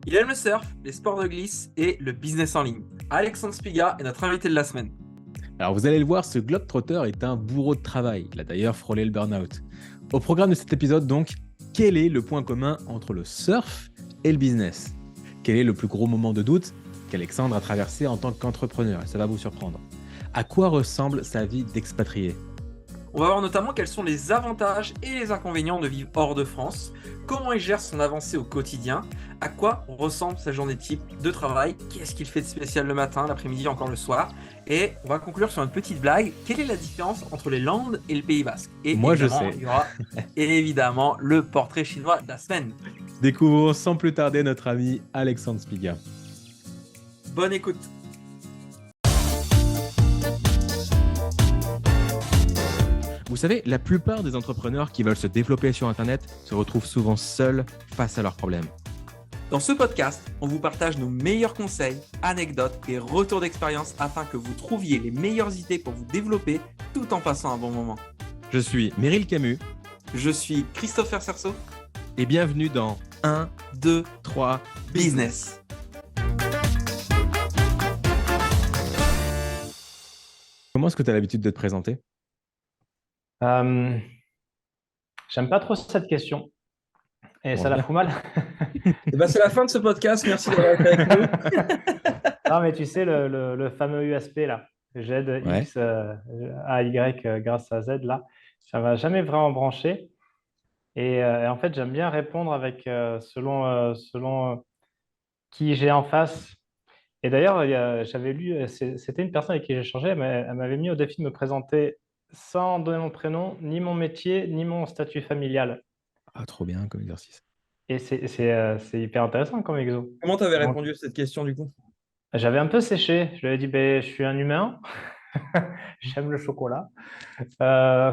Il aime le surf, les sports de glisse et le business en ligne. Alexandre Spiga est notre invité de la semaine. Alors vous allez le voir, ce globe-trotter est un bourreau de travail. Il a d'ailleurs frôlé le burn-out. Au programme de cet épisode donc, quel est le point commun entre le surf et le business? Quel est le plus gros moment de doute qu'Alexandre a traversé en tant qu'entrepreneur? Et ça va vous surprendre. À quoi ressemble sa vie d'expatrié? On va voir notamment quels sont les avantages et les inconvénients de vivre hors de France, comment il gère son avancée au quotidien, à quoi ressemble sa journée type de travail, qu'est-ce qu'il fait de spécial le matin, l'après-midi, encore le soir, et on va conclure sur une petite blague, quelle est la différence entre les Landes et le Pays Basque? Et Moi je évidemment, sais. il y aura évidemment le portrait chinois de la semaine. Découvrons sans plus tarder notre ami Alexandre Spiga. Bonne écoute. Vous savez, la plupart des entrepreneurs qui veulent se développer sur Internet se retrouvent souvent seuls face à leurs problèmes. Dans ce podcast, on vous partage nos meilleurs conseils, anecdotes et retours d'expérience afin que vous trouviez les meilleures idées pour vous développer tout en passant un bon moment. Je suis Meryl Camus Je suis Christopher Cerceau, et bienvenue dans 1, 2 3, Business. Comment est-ce que tu as l'habitude de te présenter? Euh, J'aime pas trop cette question et Bon, ça la bien. fout mal. C'est la fin de ce podcast, merci d'avoir été avec nous. Non, mais tu sais, le fameux USP là, Z, Ouais. X, A, Y grâce à Z là, ça m'a jamais vraiment branché. Et en fait, j'aime bien répondre avec selon qui j'ai en face. Et d'ailleurs, j'avais lu, c'était une personne avec qui j'ai échangé, elle m'avait mis au défi de me présenter sans donner mon prénom, ni mon métier, ni mon statut familial. Ah, trop bien comme exercice. Et c'est hyper intéressant comme exo. Comment tu avais Donc, répondu à cette question du coup? j'avais un peu séché. Je lui ai dit, ben, je suis un humain, j'aime le chocolat. Euh,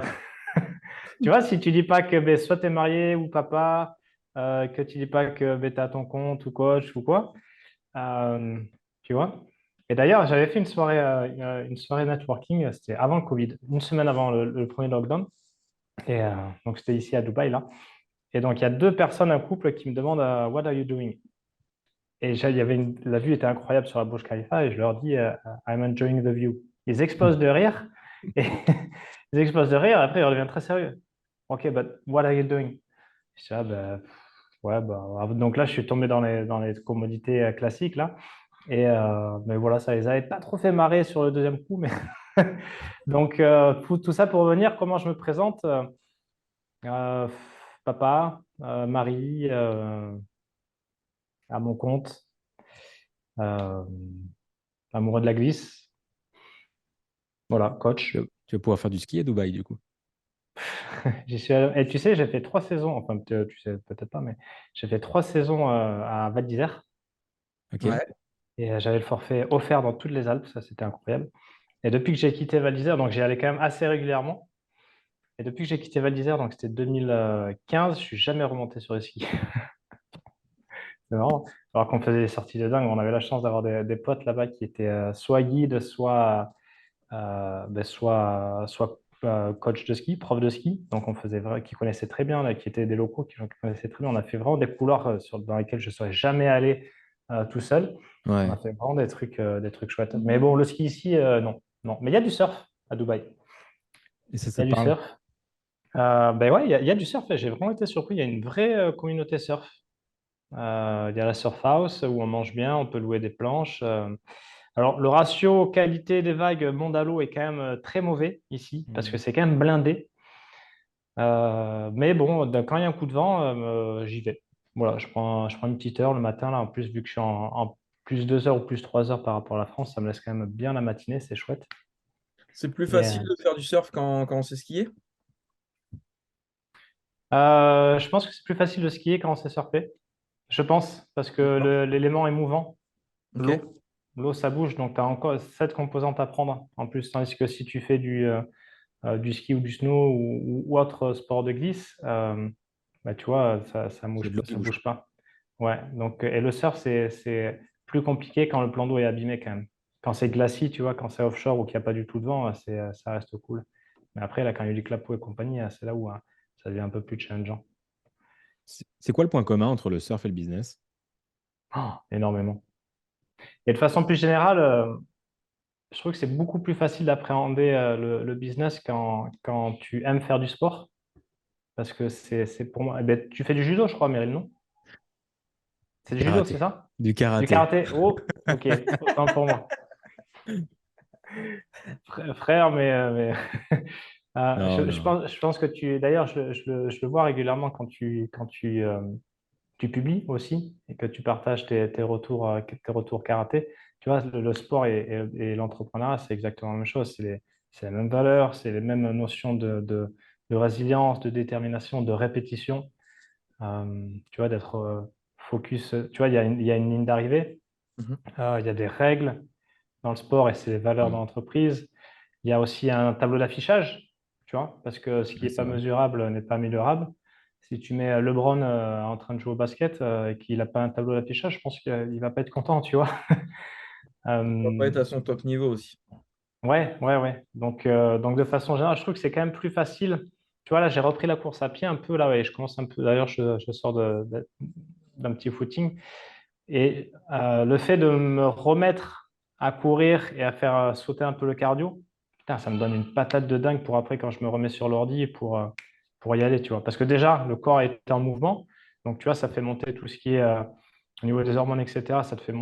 Tu vois, si tu dis pas que ben, soit tu es marié ou papa, que tu dis pas que ben, tu es à ton compte ou coach ou quoi, euh, tu vois. Et d'ailleurs, j'avais fait une soirée networking, c'était avant le Covid, une semaine avant le premier lockdown. Et donc, c'était ici à Dubaï, là. Et donc, il y a deux personnes, un couple, qui me demandent What are you doing? Et la vue était incroyable sur la Burj Khalifa et je leur dis I'm enjoying the view. Ils explosent de rire et ils explosent de rire et après ils redeviennent très sérieux. OK, but what are you doing? Je dis, ah, bah, ouais, bah, donc là je suis tombé dans les commodités classiques là. Mais voilà, ça les avait pas trop fait marrer sur le deuxième coup. Mais donc tout ça pour revenir, comment je me présente? Euh, Papa, mari, à mon compte, euh, amoureux de la glisse. Voilà, coach. Tu vas pouvoir faire du ski à Dubaï, du coup. Et tu sais, j'ai fait 3 saisons, enfin, tu sais peut-être pas, mais j'ai fait 3 saisons à Val d'Isère Ok. Ouais. et j'avais le forfait offert dans toutes les Alpes, ça c'était incroyable. Et depuis que j'ai quitté Val d'Isère, donc j'y allais quand même assez régulièrement. Et depuis que j'ai quitté Val d'Isère, donc c'était 2015, je suis jamais remonté sur les skis. C'est marrant. Alors qu'on faisait des sorties de dingue, on avait la chance d'avoir des potes là-bas qui étaient soit guides, soit coach de ski, prof de ski, donc qui connaissaient très bien, là, qui étaient des locaux qui connaissaient très bien. On a fait vraiment des couloirs dans lesquels je ne serais jamais allé tout seul. On a Ouais. fait vraiment des trucs chouettes. Mais bon, le ski ici, non, non. Mais il y a du surf à Dubaï. Et ça Il y a te du parle? surf. Ben ouais, il y a du surf. J'ai vraiment été surpris. Il y a une vraie communauté surf. Il y a la surf house où on mange bien, on peut louer des planches. Alors, le ratio qualité des vagues monde à l'eau est quand même très mauvais ici, parce que Mhm. c'est quand même blindé. Mais bon, quand il y a un coup de vent, j'y vais. Voilà, je prends une petite heure le matin, là. En plus, vu que je suis en plus 2 heures ou plus 3 heures par rapport à la France, ça me laisse quand même bien la matinée, c'est chouette. C'est plus Et, facile de faire du surf quand on sait skier? je pense que c'est plus facile de skier quand on sait surfer. Je pense, parce que D'accord. l'élément est mouvant, Ok. l'eau. L'eau, ça bouge, donc tu as encore cette composante à prendre en plus. Tandis que si tu fais du ski ou du snow ou autre sport de glisse, bah, tu vois, C'est de l'eau qui ça bouge. bouge pas. Ouais, donc, et le surf, c'est plus compliqué quand le plan d'eau est abîmé quand même. Quand c'est glacis, tu vois, quand c'est offshore ou qu'il n'y a pas du tout de vent, ça reste cool. Mais après, là, quand il y a du clapot et compagnie, c'est là où ça devient un peu plus challengeant. C'est quoi le point commun entre le surf et le business? Oh, énormément. Et de façon plus générale, je trouve que c'est beaucoup plus facile d'appréhender le business quand tu aimes faire du sport. Parce que c'est pour moi. Eh ben, tu fais du judo, je crois, Meryl, non? C'est Du du judo, c'est karaté. ça? Du Du karaté. karaté? Oh, ok, autant pour moi. Frère, Non, non. je pense que tu. D'ailleurs, je le vois régulièrement tu publies aussi et que tu partages tes retours karaté. Tu vois, le sport et l'entrepreneuriat, c'est exactement la même chose. C'est les mêmes valeurs, c'est les mêmes notions de résilience, de détermination, de répétition. Tu vois, d'être focus. Tu vois, il y a une ligne d'arrivée, Mhm. il y a des règles dans le sport et c'est les valeurs de Mm. l'entreprise. Il y a aussi un tableau d'affichage, tu vois, parce que ce qui Ouais, n'est c'est pas vrai. mesurable n'est pas améliorable. Si tu mets LeBron en train de jouer au basket et qu'il n'a pas un tableau d'affichage, je pense qu'il ne va pas être content, tu vois. On va pas Euh, être à son top niveau aussi. ouais. Donc, de façon générale, je trouve que c'est quand même plus facile. Tu vois, là, j'ai repris la course à pied un peu, là, ouais, je commence un peu. D'ailleurs, je sors d'un petit footing. Et le fait de me remettre à courir et à faire sauter un peu le cardio, putain, ça me donne une patate de dingue pour après quand je me remets sur l'ordi pour y aller, tu vois. Parce que déjà, le corps est en mouvement. Donc, tu vois, ça fait monter tout ce qui est au niveau des hormones, etc. Ça te fait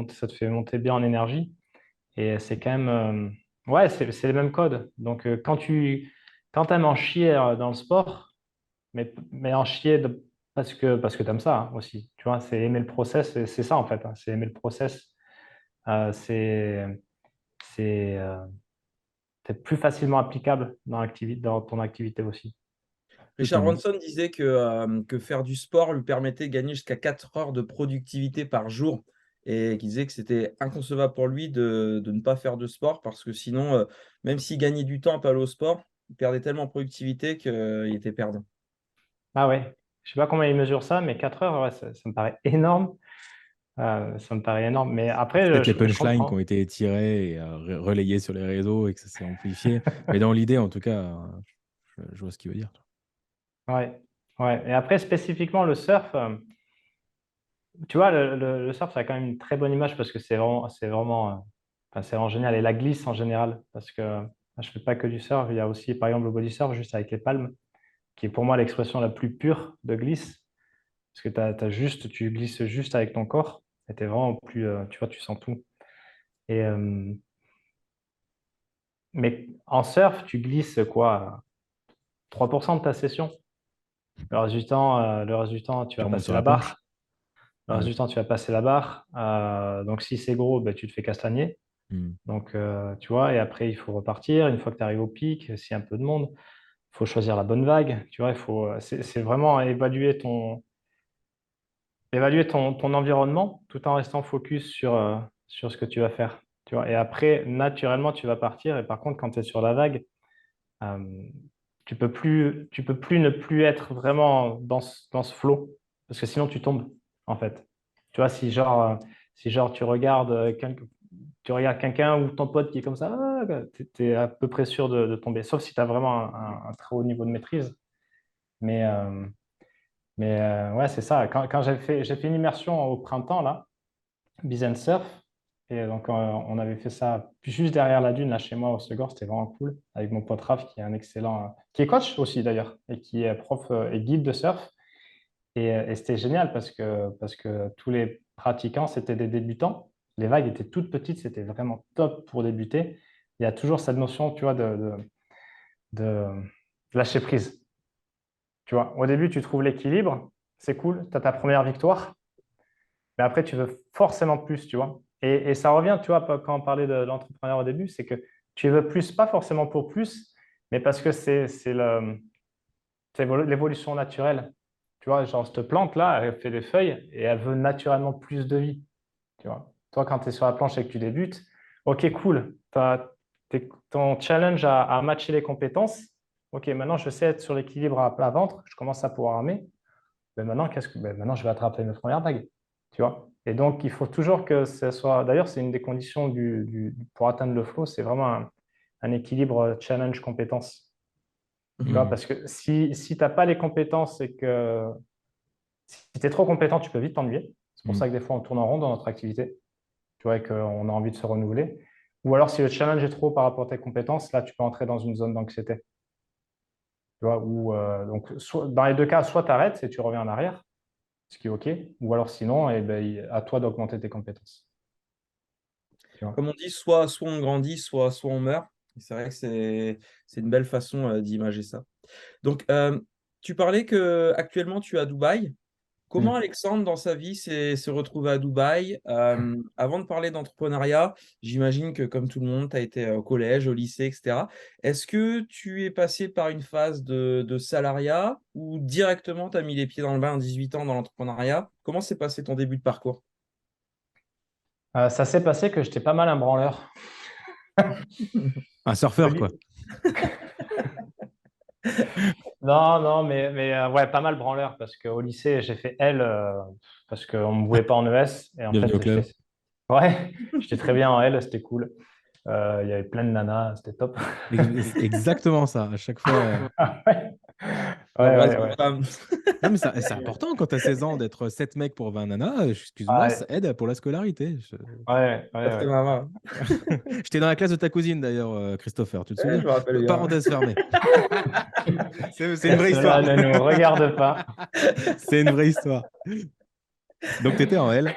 monter bien en énergie. Et c'est quand même, ouais, c'est les mêmes codes. Donc, quand aimes en chier dans le sport, mais en chier parce que tu aimes ça hein, aussi. Tu vois, c'est aimer le process, c'est ça en fait. Hein, c'est aimer le process. Euh, c'est c'est c'est plus facilement applicable dans ton activité aussi. Tout Richard comme moi. Branson disait que faire du sport lui permettait de gagner jusqu'à 4 heures de productivité par jour et qu'il disait que c'était inconcevable pour lui de ne pas faire de sport parce que sinon, même s'il gagnait du temps à pas aller au sport, il perdait tellement en productivité qu'il était perdant. Ah ouais, je sais pas comment ils mesurent ça, mais 4 heures, ouais, ça me paraît énorme. Ça me paraît énorme. Mais C'est après, peut-être les je punchlines qui ont comprends. été tirées et relayées sur les réseaux et que ça s'est amplifié. Mais dans l'idée, en tout cas, je vois ce qu'il veut dire. Ouais, ouais. Et après, spécifiquement, le surf, tu vois, le surf, ça a quand même une très bonne image parce que enfin, c'est vraiment génial. Et la glisse en général, parce que je fais pas que du surf, il y a aussi, par exemple, le body surf juste avec les palmes, qui est pour moi l'expression la plus pure de glisse, parce que tu glisses juste avec ton corps, et t'es vraiment plus, tu vois, tu sens tout. Et, mais en surf, tu glisses quoi, 3% de ta session. Le reste du temps, tu Tu vas remontes passer sur la la planche. barre. Le reste Ouais. du temps, tu vas passer la barre. Donc, si c'est gros, ben, tu te fais castagner. Mm. Donc, tu vois, et après, il faut repartir. Une fois que tu arrives au pic, s'il y a un peu de monde, il faut choisir la bonne vague. Tu vois, c'est vraiment évaluer ton environnement tout en restant focus sur ce que tu vas faire. Tu vois, et après, naturellement, tu vas partir. Et par contre, quand tu es sur la vague, euh, tu peux plus ne plus être vraiment dans ce flow parce que sinon, tu tombes, en fait. Tu vois, si genre tu regardes quelqu'un ou ton pote qui est comme ça, tu es à peu près sûr de tomber, sauf si tu as vraiment un très haut niveau de maîtrise. Mais, euh, ouais, c'est ça. Quand j'ai fait une immersion au printemps, là, Biz Surf, et donc on avait fait ça juste derrière la dune, là, chez moi, au Segor, c'était vraiment cool, avec mon pote Raph, qui est un excellent, qui est coach aussi d'ailleurs, et qui est prof et guide de surf. Et c'était génial parce que tous les pratiquants, c'était des débutants. Les vagues étaient toutes petites, c'était vraiment top pour débuter. Il y a toujours cette notion, tu vois, de lâcher prise. Tu vois, au début, tu trouves l'équilibre, c'est cool, tu as ta première victoire, mais après, tu veux forcément plus, tu vois. Et ça revient, tu vois, quand on parlait de l'entrepreneur au début, c'est que tu veux plus, pas forcément pour plus, mais parce que c'est l'évolution naturelle. Tu vois, genre, cette plante-là, elle fait des feuilles et elle veut naturellement plus de vie. Tu vois. Toi, quand tu es sur la planche et que tu débutes, ok, cool. Ton challenge à matcher les compétences. Ok, maintenant, je sais être sur l'équilibre à plat ventre. Je commence à pouvoir armer. Mais maintenant, maintenant, je vais attraper mes premières vagues. Tu vois. Et donc, il faut toujours que ce soit. D'ailleurs, c'est une des conditions pour atteindre le flow, c'est vraiment un équilibre challenge compétences. Tu vois, Mhm. parce que si tu n'as pas les compétences et que si tu es trop compétent, tu peux vite t'ennuyer. C'est pour ça que des fois, on tourne en rond dans notre activité, tu vois, et qu'on a envie de se renouveler. Ou alors, si le challenge est trop par rapport à tes compétences, là, tu peux entrer dans une zone d'anxiété. Tu vois, donc, dans les deux cas, soit tu arrêtes et tu reviens en arrière, ce qui est OK, ou alors sinon, eh ben, à toi d'augmenter tes compétences. Tu vois. Comme on dit, soit on grandit, soit on meurt. C'est vrai que c'est une belle façon d'imager ça. Donc, tu parlais que actuellement tu es à Dubaï. Comment Mm. Alexandre, dans sa vie, s'est se retrouvé à Dubaï? Avant de parler d'entrepreneuriat, j'imagine que comme tout le monde, tu as été au collège, au lycée, etc. Est-ce que tu es passé par une phase de salariat ou directement tu as mis les pieds dans le bain à 18 ans dans l'entrepreneuriat? Comment s'est passé ton début de parcours? Ça s'est passé que j'étais pas mal un branleur. Un surfeur, quoi. Non, non, ouais, pas mal branleur parce qu'au lycée, j'ai fait L parce qu'on ne me voulait pas en ES. Et en Bienvenue au fait, club. ouais, j'étais très bien en L, c'était cool. Il y avait plein de nanas, c'était top. C'est exactement ça. À chaque fois. Ouais, ouais, L'embrasse ouais. une Ouais. femme. Non, mais c'est important quand tu as 16 ans d'être 7 mecs pour 20 nanas. Excuse-moi, ça Ouais, aide pour la scolarité. ouais, Pas ouais, très ouais. marrant. J'étais dans la classe de ta cousine d'ailleurs, Christopher, tu te Ouais, souviens? je me rappelle bien. Parenthèse fermée. C'est une Que vraie cela histoire. ne nous regarde pas. C'est une vraie histoire. Donc, tu étais en L.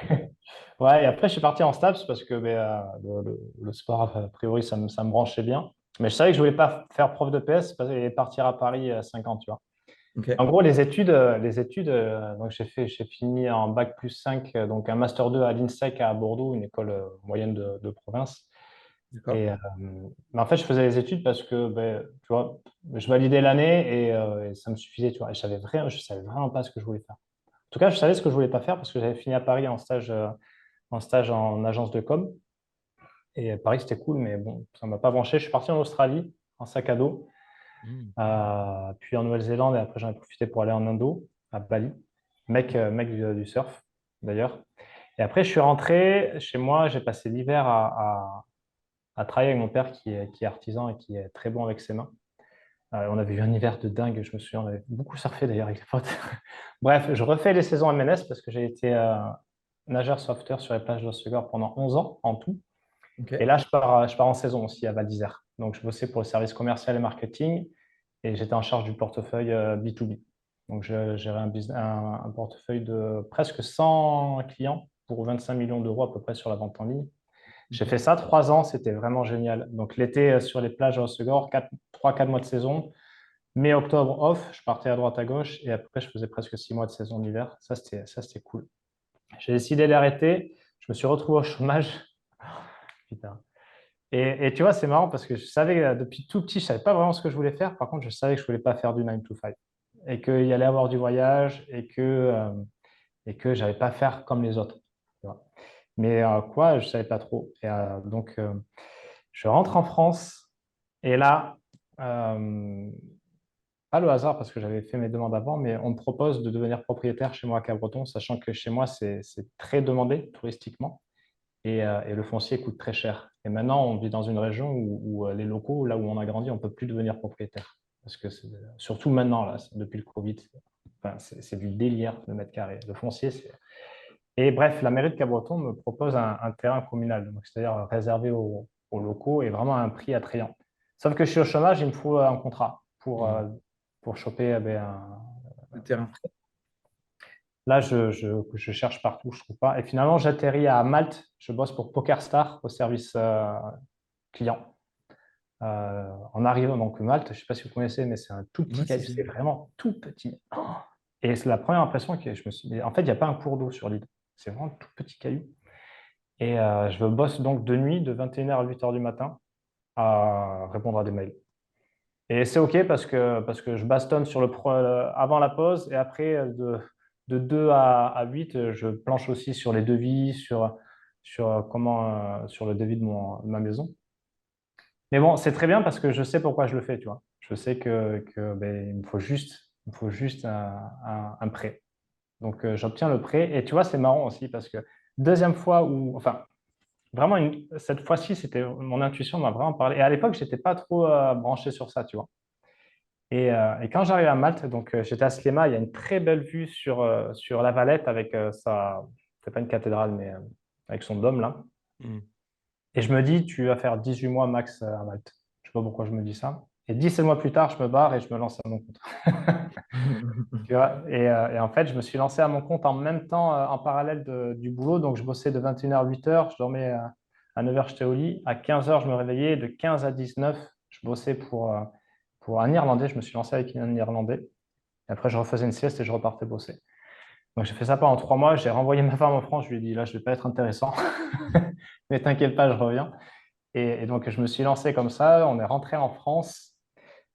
Ouais, et après, je suis parti en STAPS parce que le sport, a priori, ça me branchait bien. Mais je savais que je voulais pas faire prof de PS et partir à Paris à 5 ans, tu vois. Ok. En gros, les études donc j'ai fini en bac plus 5, donc un master 2 à l'INSEC à Bordeaux, une école moyenne de province. D'accord. Mais en fait, je faisais les études parce que, tu vois, je validais l'année et ça me suffisait, tu vois. Et je savais vraiment pas ce que je voulais faire. En tout cas, je savais ce que je voulais pas faire parce que j'avais fini à Paris en stage en agence de com. Et Paris, c'était cool, mais bon, ça m'a pas branché. Je suis parti en Australie en sac à dos, Hmm. puis en Nouvelle-Zélande, et après, j'en ai profité pour aller en Indo, à Bali. Mec du surf, d'ailleurs. Et après, je suis rentré chez moi. J'ai passé l'hiver à travailler avec mon père qui est artisan et qui est très bon avec ses mains. On avait eu un hiver de dingue, je me souviens, on avait beaucoup surfé d'ailleurs avec les potes. Bref, je refais les saisons MNS parce que j'ai été nageur sauveteur sur les plages de l'Oswego pendant 11 ans en tout. Ok. Et là, je pars en saison aussi à Val d'Isère. Donc, je bossais pour le service commercial et marketing et j'étais en charge du portefeuille B2B. Donc, je gérais un portefeuille de presque 100 clients pour 25 millions d'euros à peu près sur la vente en ligne. J'ai fait ça 3 ans, c'était vraiment génial. Donc, l'été sur les plages à Hossegor, 3-4 mois de saison. Mai, octobre, off, je partais à droite, à gauche. Et après, je faisais presque 6 mois de saison d'hiver. Ça, c'était cool. J'ai décidé d'arrêter. Je me suis retrouvé au chômage. Putain. Et tu vois, c'est marrant parce que je savais, depuis tout petit, je ne savais pas vraiment ce que je voulais faire. Par contre, je savais que je ne voulais pas faire du 9 to 5 et qu'il y allait avoir du voyage et que je n'allais pas faire comme les autres. Tu vois. Mais quoi, je ne savais pas trop. Et donc, je rentre en France et là, pas le hasard parce que j'avais fait mes demandes avant, mais on me propose de devenir propriétaire chez moi à Cabreton, sachant que chez moi, c'est très demandé touristiquement et le foncier coûte très cher. Et maintenant, on vit dans une région où les locaux, là où on a grandi, on ne peut plus devenir propriétaire. Parce que surtout maintenant, là, depuis le Covid, enfin, c'est du délire le mètre carré. Le foncier, c'est. Et bref, la mairie de Cabreton me propose un terrain communal, donc c'est-à-dire réservé aux locaux et vraiment à un prix attrayant. Sauf que je suis au chômage, il me faut un contrat pour choper Le terrain. Là, je cherche partout, je ne trouve pas. Et finalement, j'atterris à Malte. Je bosse pour PokerStar au service client. En arrivant donc Malte, je ne sais pas si vous connaissez, mais c'est un tout petit Ouais, si, caillou. si. C'est vraiment tout petit. Oh. Et c'est la première impression que je me suis dit, en fait, il n'y a pas un cours d'eau sur l'île. C'est vraiment un tout petit caillou. Et je bosse donc de nuit, de 21h à 8h du matin, à répondre à des mails. Et c'est OK parce que je bastonne avant la pause et après, de 2 à 8, je planche aussi sur les devis, sur le devis de ma maison. Mais bon, c'est très bien parce que je sais pourquoi je le fais, tu vois. Je sais il me faut juste un prêt. Donc, j'obtiens le prêt. Et tu vois, c'est marrant aussi parce que deuxième fois enfin, vraiment, cette fois-ci, mon intuition m'a vraiment parlé. Et à l'époque, je n'étais pas trop branché sur ça, tu vois. Et quand j'arrive à Malte, donc j'étais à Sliema, il y a une très belle vue sur la Valette avec C'est pas une cathédrale, mais avec son dôme là. Hmm. Et je me dis, tu vas faire 18 mois max à Malte. Je sais pas pourquoi je me dis ça. Et 17 mois plus tard, je me barre et je me lance à mon compte. Tu vois, et en fait, je me suis lancé à mon compte en même temps, en parallèle du boulot. Donc, je bossais de 21h à 8h. Je dormais à 9h, j'étais au lit. À 15h, je me réveillais. De 15 à 19, je bossais pour un Irlandais. Je me suis lancé avec un Irlandais. Et après, je refaisais une sieste et je repartais bosser. Donc, j'ai fait ça pendant 3 mois. J'ai renvoyé ma femme en France. Je lui ai dit, là, je ne vais pas être intéressant. Mais t'inquiète pas, je reviens. Et donc, je me suis lancé comme ça. On est rentré en France.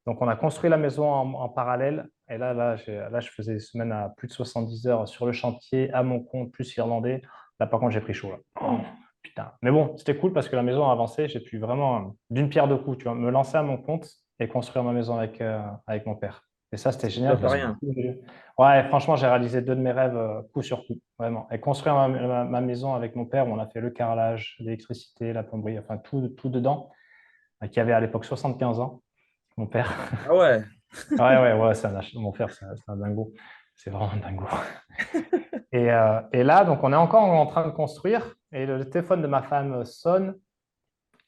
Donc, on a construit la maison en parallèle. Et là, je faisais des semaines à plus de 70 heures sur le chantier, à mon compte, plus irlandais. Là, par contre, j'ai pris chaud. Là. Oh, putain. Mais bon, c'était cool parce que la maison a avancé. J'ai pu vraiment, d'une pierre deux coups, tu vois, me lancer à mon compte et construire ma maison avec mon père. Et ça, c'était C'est pas génial pour parce que, rien. ouais, franchement, j'ai réalisé deux de mes rêves coup sur coup, vraiment. Et construire ma maison avec mon père, où on a fait le carrelage, l'électricité, la plomberie, enfin, tout dedans, qui avait à l'époque 75 ans, mon père. Ah ouais. Ouais, mon frère, c'est un dingo. C'est vraiment un dingo. Et là, donc, on est encore en train de construire et le téléphone de ma femme sonne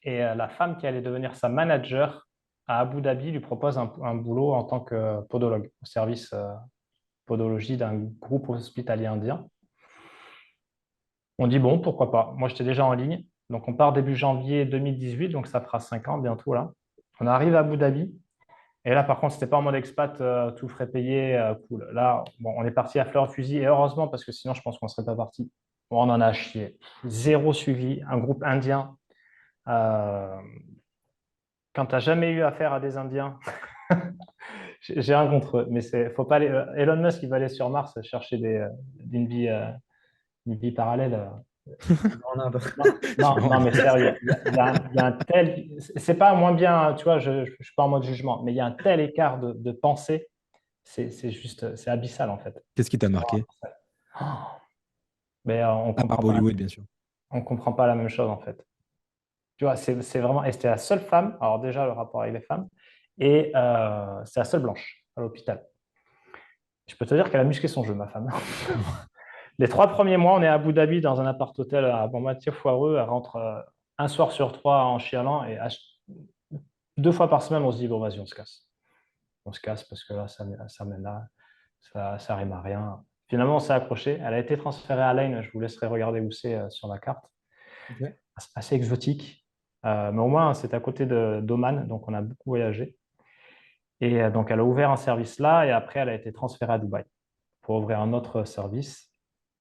et la femme qui allait devenir sa manager à Abu Dhabi lui propose un boulot en tant que podologue au service podologie d'un groupe hospitalier indien. On dit bon, pourquoi pas. Moi, j'étais déjà en ligne. Donc, on part début janvier 2018, donc ça fera 5 ans bientôt là. On arrive à Abu Dhabi. Et là, par contre, c'était pas en mode expat, tout frais payé, cool. Là, bon, on est parti à fleur de fusil, et heureusement, parce que sinon, je pense qu'on ne serait pas parti. Bon, on en a chié. Zéro suivi, un groupe indien. Euh, Quand tu n'as jamais eu affaire à des Indiens, j'ai rien contre eux, mais faut pas aller. Elon Musk, il va aller sur Mars chercher une vie parallèle. En Inde. Non, mais sérieux, il y a un tel. C'est pas moins bien, tu vois, je ne suis pas en mode jugement, mais il y a un tel écart de pensée. C'est juste, c'est abyssal en fait. Qu'est-ce qui t'a C'est vraiment marqué? abyssal. Oh, mais À part Bollywood, bien sûr. on comprend pas la même chose en fait. Tu vois, c'est vraiment, et c'était la seule femme. Alors déjà le rapport avec les femmes, et c'est la seule blanche à l'hôpital. Je peux te dire qu'elle a musclé son jeu, ma femme. Les 3 premiers mois, on est à Abu Dhabi dans un appart-hôtel à bon moitié foireux. Elle rentre un soir sur trois en chialant et 2 fois par semaine, on se dit bon vas-y, on se casse. On se casse parce que là, ça mène là, ça rime à rien. Finalement, on s'est accroché. Elle a été transférée à Lane. Je vous laisserai regarder où c'est sur la carte. Ok. Assez exotique. Mais au moins, c'est à côté d'Oman, donc on a beaucoup voyagé. Et donc, elle a ouvert un service là et après, elle a été transférée à Dubaï pour ouvrir un autre service.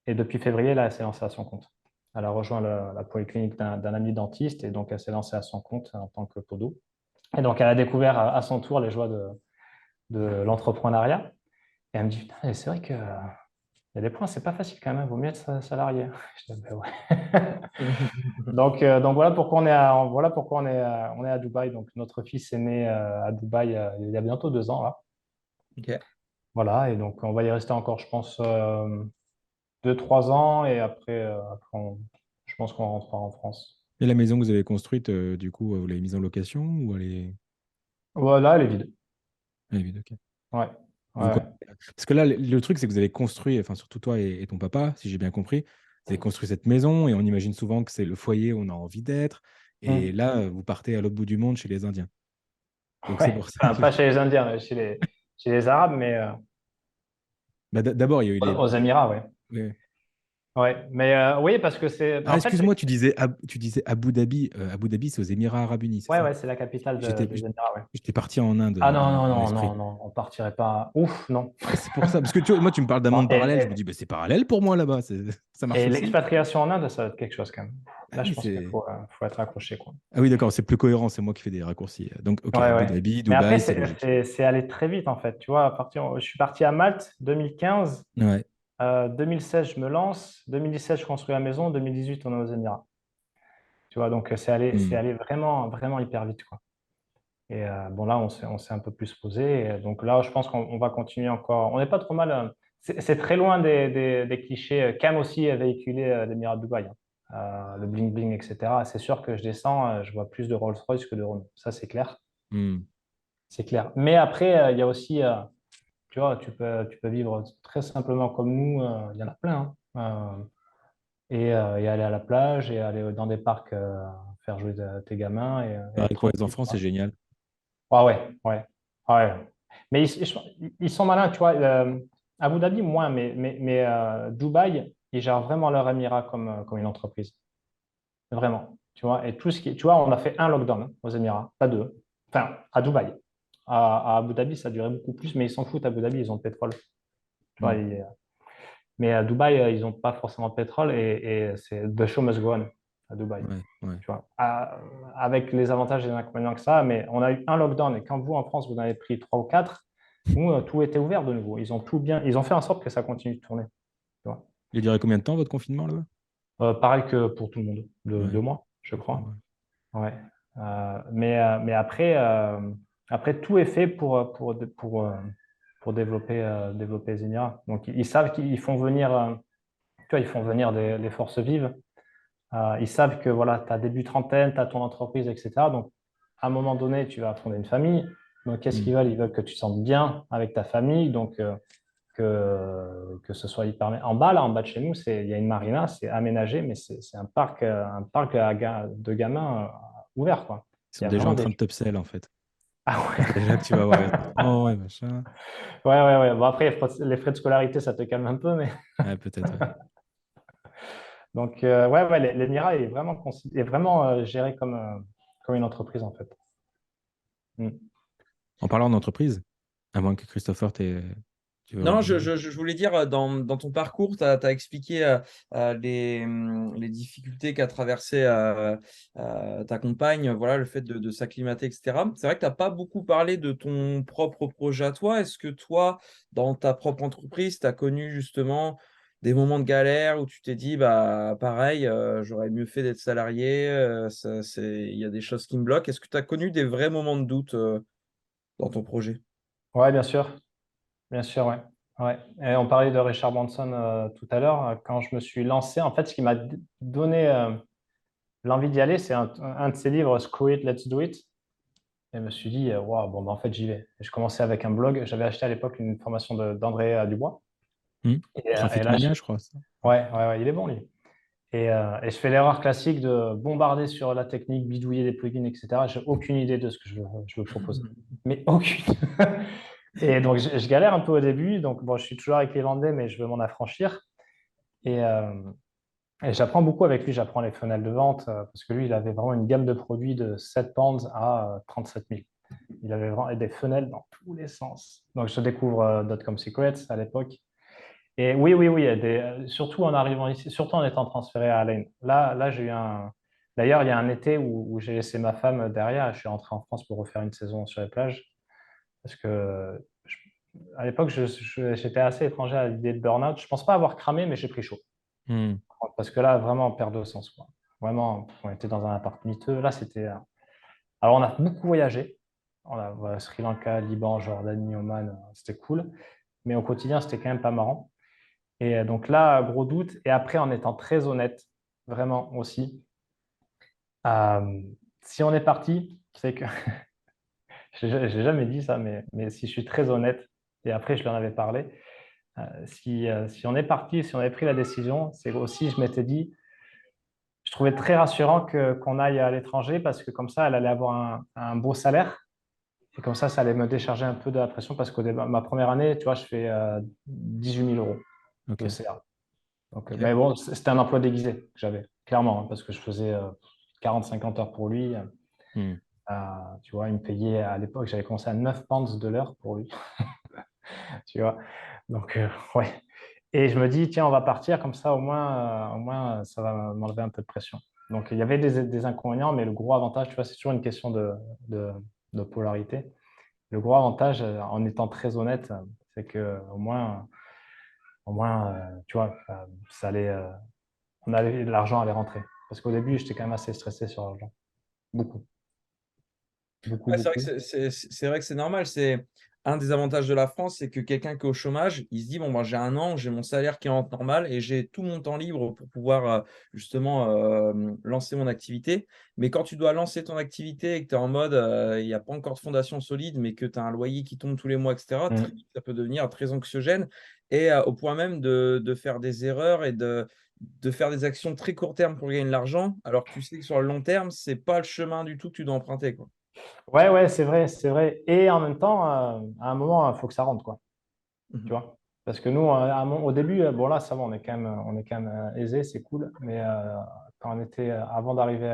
Et depuis février, là, elle s'est lancée à son compte. Elle a rejoint la polyclinique d'un ami dentiste et donc elle s'est lancée à son compte en tant que podo. Et donc, elle a découvert à son tour les joies de l'entrepreneuriat. Et elle me dit, putain, c'est vrai que il y a des points, c'est pas facile quand même, il vaut mieux être salarié. Je dis, ben ouais. Donc voilà pourquoi on est à Dubaï. Donc notre fils est né à Dubaï il y a bientôt 2 ans là. Ok. Voilà, et donc on va y rester encore, je pense, 2, 3 ans et après je pense qu'on rentrera en France. Et la maison que vous avez construite, du coup, vous l'avez mise en location ou elle est... Voilà, elle est vide. Elle est vide, ok. Ouais, Vous ouais. Parce que là, le truc, c'est que vous avez construit, enfin surtout toi et ton papa, si j'ai bien compris, vous avez construit cette maison et on imagine souvent que c'est le foyer où on a envie d'être. Et Hmm. là, vous partez à l'autre bout du monde chez les Indiens. Donc c'est Ouais. pour ça Enfin, que... pas chez les Indiens, mais chez les Arabes, mais Bah, d'abord, il y a eu les... aux Émirats, ouais. Ouais. Ouais, mais oui, parce que c'est. Ah, En fait, excuse-moi, tu disais Abu Dhabi. Abu Dhabi, c'est aux Émirats Arabes Unis, c'est ouais, ça? ouais, c'est la capitale J'étais des Émirats, ouais. j'étais parti en Inde Ah non, non, dans non, l'esprit. non, non, on partirait pas. Ouf, non. Ah, c'est pour ça. Parce que tu vois, moi, tu me parles d'un Non, monde parallèle, je me dis, bah, c'est parallèle pour moi là-bas. Ça marche et aussi. l'expatriation en Inde, ça va être quelque chose quand même. Ah Là, je oui, pense qu'il c'est. faut être accroché, quoi. Ah oui, d'accord, c'est plus cohérent, c'est moi qui fais des raccourcis. Donc, ok, Ouais, Abu ouais. Dhabi, Mais après, Dubaï, c'est logique. c'est allé très vite, en fait. Tu vois, je suis parti à Malte 2015. Ouais. 2016, je me lance. 2017, je construis la maison. 2018, on est aux Émirats. Tu vois, donc c'est Hmm. allé vraiment, vraiment hyper vite, quoi. Et bon, là, on s'est un peu plus posé. Et donc là, je pense qu'on va continuer encore. On n'est pas trop mal. C'est très loin des clichés. Cam aussi a véhiculé l'Émirat de Dubaï, hein. Le bling-bling, etc. C'est sûr que je descends, je vois plus de Rolls-Royce que de Renault. Ça, c'est clair. Hmm. C'est clair. Mais après, il y a aussi, tu vois, tu peux vivre très simplement comme nous. Il y en a plein, hein. et aller à la plage et aller dans des parcs faire jouer tes gamins et être Pareil pour les tranquille, enfants, c'est quoi. génial. Ah ouais, ouais, ouais. Mais ils sont malins, tu vois. Abu Dhabi, moins, mais Dubaï, ils gèrent vraiment leur émirat comme une entreprise. Vraiment. Tu vois, et tout ce qui, tu vois, on a fait un lockdown aux Émirats, pas deux. Enfin, à Dubaï. À Abu Dhabi, ça durait beaucoup plus, mais ils s'en foutent. Abu Dhabi, ils ont le pétrole. Tu vois, Hmm. mais à Dubaï, ils n'ont pas forcément de pétrole et c'est the show must go on à Dubaï. Ouais, ouais. Tu vois, avec les avantages et les inconvénients que ça, mais on a eu un lockdown et quand vous, en France, vous en avez pris trois ou quatre, nous, tout était ouvert de nouveau. Ils ont tout bien, ils ont fait en sorte que ça continue de tourner. Tu vois. Il a duré combien de temps votre confinement là-bas? Pareil que pour tout le monde, Ouais, 2 mois, je d'accord, crois. ouais. Ouais. Mais après, tout est fait pour développer les Émirats. Donc, ils savent qu'ils font venir, tu vois, ils font venir des forces vives. Ils savent que voilà, tu as début trentaine, tu as ton entreprise, etc. Donc, à un moment donné, tu vas fonder une famille. Donc, qu'est-ce Hmm. qu'ils veulent? Ils veulent que tu te sentes bien avec ta famille. Donc, que ce soit hyper. En bas, là, en bas de chez nous, il y a une marina, c'est aménagé, mais c'est un parc de gamins ouvert, quoi. Ils Il sont y a déjà vraiment en des. train de t'upsell en fait. Ah C'est ouais, déjà que tu vas voir les enfants, ouais, machin. ouais, ouais, ouais. Bon, après, les frais de scolarité, ça te calme un peu, mais. Ouais, peut-être, ouais. Donc, ouais, ouais, l'Emirat est vraiment géré comme une entreprise, en fait. Mm. En parlant d'entreprise, à moins que Christopher, tu veux Non, rebondir. je voulais dire, dans ton parcours, tu as expliqué les difficultés qu'a traversé ta compagne, voilà, le fait de s'acclimater, etc. C'est vrai que tu n'as pas beaucoup parlé de ton propre projet à toi. Est-ce que toi, dans ta propre entreprise, tu as connu justement des moments de galère où tu t'es dit, bah, pareil, j'aurais mieux fait d'être salarié, il y a des choses qui me bloquent. Est-ce que tu as connu des vrais moments de doute dans ton projet? Ouais, bien sûr, ouais. Ouais. Et on parlait de Richard Branson tout à l'heure. Quand je me suis lancé, en fait, ce qui m'a donné l'envie d'y aller, c'est un de ses livres, Screw It, Let's Do It. Et je me suis dit, waouh, bon, ben, en fait, j'y vais. Et je commençais avec un blog. J'avais acheté à l'époque une formation d'André Dubois. Hmm. Et Traffic là, Mania, je crois. Ça. Ouais. ouais, ouais, ouais, il est bon, lui. Et je fais l'erreur classique de bombarder sur la technique, bidouiller des plugins, etc. J'ai aucune idée de ce que je veux proposer. Mais aucune. Et donc, je galère un peu au début. Donc, bon, je suis toujours avec les Vendée, mais je veux m'en affranchir. Et, euh, et j'apprends beaucoup avec lui. J'apprends les funnels de vente parce que lui, il avait vraiment une gamme de produits de 7 pounds à 37 000. Il avait vraiment des funnels dans tous les sens. Donc, je découvre Dotcom Secrets à l'époque. Et oui, oui, oui, surtout en arrivant ici, surtout en étant transféré à Lane. Là, j'ai eu un. D'ailleurs, il y a un été où j'ai laissé ma femme derrière. Je suis rentré en France pour refaire une saison sur les plages. Parce que à l'époque, j'étais assez étranger à l'idée de burn-out. Je pense pas avoir cramé, mais j'ai pris chaud. Hmm. Parce que là, vraiment, on perd de sens, quoi. Vraiment, on était dans un appart miteux. Là, c'était. Alors, on a beaucoup voyagé. On a voilà, Sri Lanka, Liban, Jordanie, Oman. C'était cool. Mais au quotidien, c'était quand même pas marrant. Et donc là, gros doute. Et après, en étant très honnête, vraiment aussi, euh, si on est parti, c'est que j'ai jamais dit ça, mais si je suis très honnête, et après je lui en avais parlé, si on est parti, si on avait pris la décision, c'est aussi, je m'étais dit, je trouvais très rassurant qu'on aille à l'étranger parce que comme ça, elle allait avoir un beau salaire. Et comme ça allait me décharger un peu de la pression parce que ma première année, tu vois, je fais 18 000 euros Ok. de CA. Donc, Ok. mais bon, c'était un emploi déguisé que j'avais, clairement, hein, parce que je faisais 40-50 heures pour lui. Hmm. Tu vois, il me payait à l'époque, j'avais commencé à 9 pounds de l'heure pour lui. Tu vois, donc, ouais. Et je me dis, tiens, on va partir comme ça, au moins ça va m'enlever un peu de pression. Donc, il y avait des inconvénients, mais le gros avantage, tu vois, c'est toujours une question de, de polarité. Le gros avantage, en étant très honnête, c'est que au moins, tu vois, ça allait, l'argent allait rentrer. Parce qu'au début, j'étais quand même assez stressé sur l'argent. Beaucoup, beaucoup, Ouais, c'est vrai que beaucoup. c'est vrai que c'est normal. C'est un des avantages de la France, c'est que quelqu'un qui est au chômage, il se dit, bon, ben, j'ai un an, j'ai mon salaire qui rentre normal et j'ai tout mon temps libre pour pouvoir justement lancer mon activité. Mais quand tu dois lancer ton activité et que tu es en mode, il n'y a pas encore de fondation solide, mais que tu as un loyer qui tombe tous les mois, etc., très Mm. vite, ça peut devenir très anxiogène et au point même de faire des erreurs et de faire des actions très court terme pour gagner de l'argent, alors que tu sais que sur le long terme, c'est pas le chemin du tout que tu dois emprunter, quoi. Ouais, ouais, c'est vrai, c'est vrai. Et en même temps, à un moment, il faut que ça rentre, quoi. Tu Mhm. vois? Parce que nous, au début, bon là, ça va, on est quand même aisé, c'est cool. Mais quand on était, avant d'arriver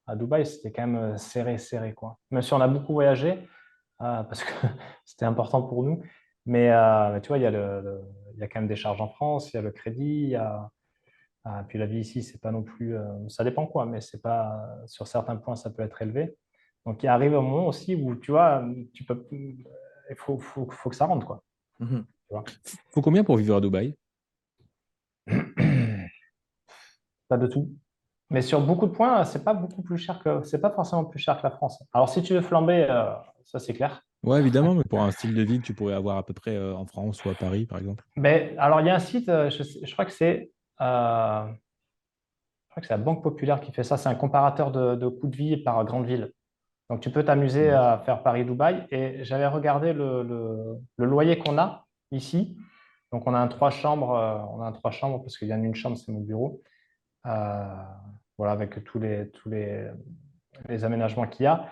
à Dubaï, c'était quand même serré, serré, quoi. Même si on a beaucoup voyagé, parce que c'était important pour nous. Mais tu vois, il y a quand même des charges en France, il y a le crédit, puis la vie ici, c'est pas non plus, ça dépend quoi, mais c'est pas, sur certains points, ça peut être élevé. Donc, il arrive un moment aussi où, tu vois, il faut que ça rentre, quoi. Mhm. Tu vois. Faut combien pour vivre à Dubaï? Pas de tout. Mais sur beaucoup de points, c'est pas forcément plus cher que la France. Alors, si tu veux flamber, ça c'est clair. Ouais, évidemment, mais pour un style de vie que tu pourrais avoir à peu près en France ou à Paris, par exemple. Mais alors, il y a un site, je crois que c'est la Banque Populaire qui fait ça. C'est un comparateur de coûts de vie par grande ville. Donc, tu peux t'amuser Ouais. à faire Paris-Dubaï. Et j'avais regardé le loyer qu'on a ici. Donc, on a un trois chambres parce qu'il y en a une chambre, c'est mon bureau. Euh, voilà, avec les aménagements qu'il y a.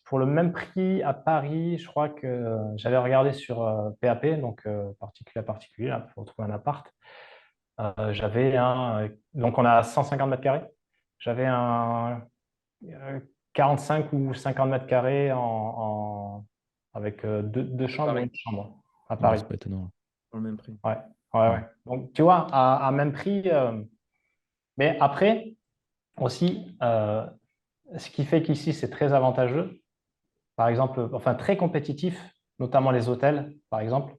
Pour le même prix à Paris, je crois que j'avais regardé sur PAP, donc particulier à particulier, là, pour trouver un appart. Donc on a 150 mètres carrés. J'avais un 45 ou 50 mètres carrés avec deux À chambres ou Paris, une chambre à Ouais, Paris. c'est pas étonnant. pour le même prix. Ouais, ouais, Ouais. ouais. Donc tu vois, à même prix. Mais après, aussi, ce qui fait qu'ici, c'est très avantageux, par exemple, enfin très compétitif, notamment les hôtels, par exemple,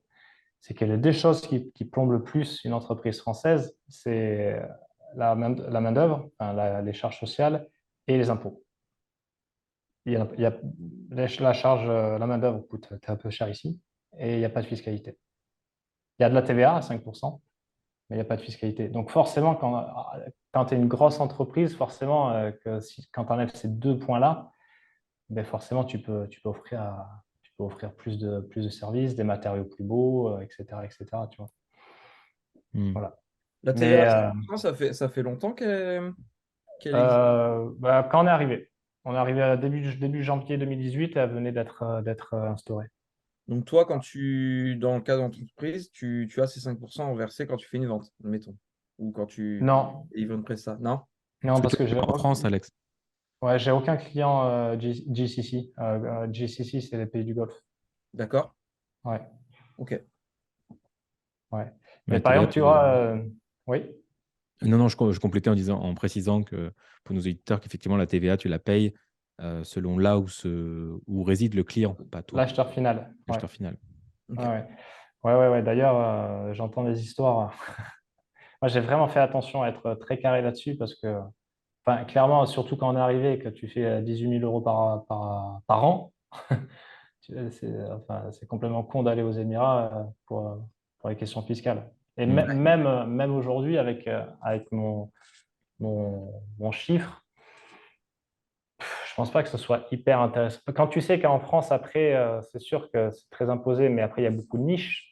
c'est que les deux choses qui plombent le plus une entreprise française, c'est la main-d'œuvre, enfin, les charges sociales et les impôts. Il y a, la charge, la main-d'œuvre coûte un peu cher ici et il n'y a pas de fiscalité. Il y a de la TVA à 5%, mais il n'y a pas de fiscalité. Donc forcément, quand tu es une grosse entreprise, forcément, quand tu enlèves ces deux points-là, ben forcément, tu peux offrir plus de services, des matériaux plus beaux, etc., etc., tu vois. Hmm. Voilà. La TVA Mais à 5%, ça fait longtemps qu'elle existe. quand on est arrivé à début janvier 2018 et elle venait d'être instaurée. Donc toi, dans le cas d'entreprise, tu as ces 5% versés quand tu fais une vente, admettons. Ou quand tu Non, livres une presta. Non? Parce non, que parce toi, que tu es en France, Alex. ouais, j'ai aucun client GCC. GCC, c'est les pays du Golfe. D'accord? Ouais, Ok. ouais. Mais Mais la par TVA, exemple, tu vois, oui. Non, non, je complétais en précisant que pour nos auditeurs, qu'effectivement, la TVA, tu la payes selon là où réside le client, pas toi, L'acheteur final. Ouais. l'acheteur final. Ouais, Ok. ouais. Ouais, ouais, ouais. D'ailleurs, j'entends des histoires. Moi, j'ai vraiment fait attention à être très carré là-dessus parce que, enfin, clairement, surtout quand on est arrivé et que tu fais 18 000 euros par an, c'est complètement con d'aller aux Émirats pour les questions fiscales. Et Hmm. même aujourd'hui, avec mon chiffre, je pense pas que ce soit hyper intéressant. Quand tu sais qu'en France, après, c'est sûr que c'est très imposé, mais après, il y a beaucoup de niches.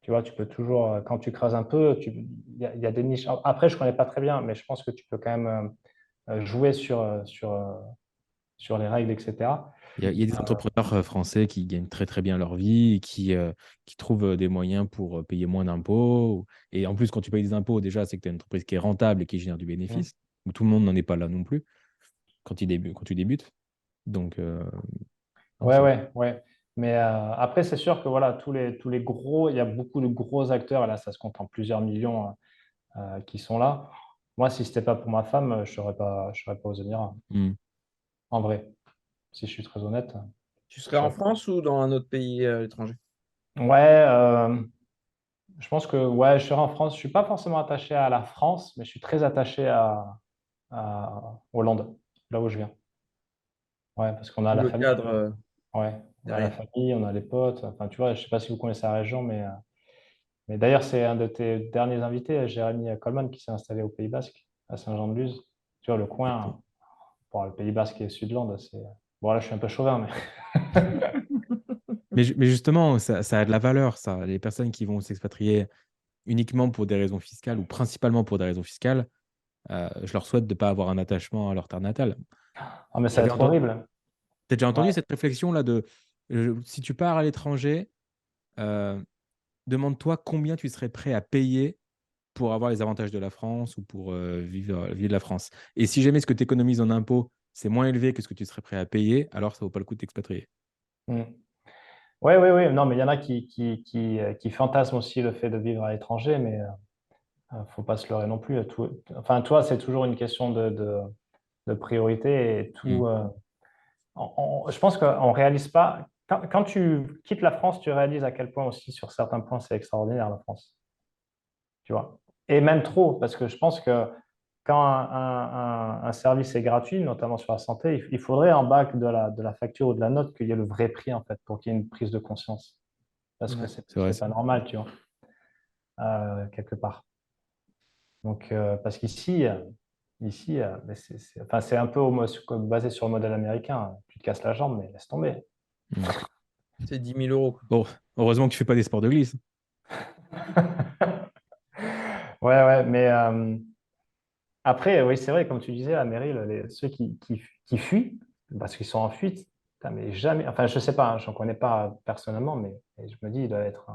Tu vois, tu peux toujours, quand tu creuses un peu, il y a des niches. Après, je connais pas très bien, mais je pense que tu peux quand même jouer sur les règles, etc. Il y a des entrepreneurs français qui gagnent très très bien leur vie et qui trouvent des moyens pour payer moins d'impôts. Et en plus, quand tu payes des impôts, déjà, c'est que tu as une entreprise qui est rentable et qui génère du Mm. bénéfice. Où tout le monde n'en est pas là non plus quand tu débutes. Donc, non, Ouais, c'est ouais, ouais. Mais après, c'est sûr que voilà, tous les gros, il y a beaucoup de gros acteurs, et là, ça se compte en plusieurs millions qui sont là. Moi, si ce n'était pas pour ma femme, je serais pas aux Émirats, Hmm. en vrai, si je suis très honnête. Tu serais Je en serais pas. France ou dans un autre pays à l'étranger? Ouais, je pense que ouais, je serai en France. Je suis pas forcément attaché à la France, mais je suis très attaché à Hollande, là où je viens. Ouais, parce qu'on a Tout la le famille. cadre Ouais, on a la derrière. famille, on a les potes. Enfin, tu vois, je sais pas si vous connaissez la région, mais d'ailleurs, c'est un de tes derniers invités, Jérémy Coleman, qui s'est installé au Pays Basque, à Saint-Jean-de-Luz. Tu vois, le coin, pour le Pays Basque et Sudland, c'est. Bon, là, je suis un peu chauvin, mais. Mais justement, ça a de la valeur, ça. Les personnes qui vont s'expatrier uniquement pour des raisons fiscales ou principalement pour des raisons fiscales, je leur souhaite de ne pas avoir un attachement à leur terre natale. Ah, mais ça va T'avais être entendu, horrible. t'as déjà Ouais. entendu cette réflexion-là de si tu pars à l'étranger, euh, demande-toi combien tu serais prêt à payer pour avoir les avantages de la France ou pour vivre la France. Et si jamais ce que tu économises en impôts, c'est moins élevé que ce que tu serais prêt à payer, alors ça vaut pas le coup de t'expatrier. Mm. Ouais, ouais, ouais. Non, mais il y en a qui fantasment aussi le fait de vivre à l'étranger, mais faut pas se leurrer non plus. Enfin, toi, c'est toujours une question de priorité et Hmm. tout. Je pense qu'on réalise pas. Quand tu quittes la France, tu réalises à quel point aussi, sur certains points, c'est extraordinaire la France. Tu vois. Et même trop, parce que je pense que quand un service est gratuit, notamment sur la santé, il faudrait en bas de la facture ou de la note qu'il y ait le vrai prix, en fait, pour qu'il y ait une prise de conscience. Parce que Ouais. C'est vrai c'est ça. pas normal, tu vois, quelque part. Donc, parce qu'ici, mais enfin, c'est un peu basé sur le modèle américain. Tu te casses la jambe, mais laisse tomber. Hmm. C'est 10 000 euros, quoi. Bon, heureusement que tu fais pas des sports de glisse. Ouais, ouais, mais après, oui, c'est vrai, comme tu disais, la mairie, ceux qui fuient, parce qu'ils sont en fuite, putain, mais jamais, enfin, je sais pas, hein, j'en connais pas personnellement, mais je me dis, il doit être,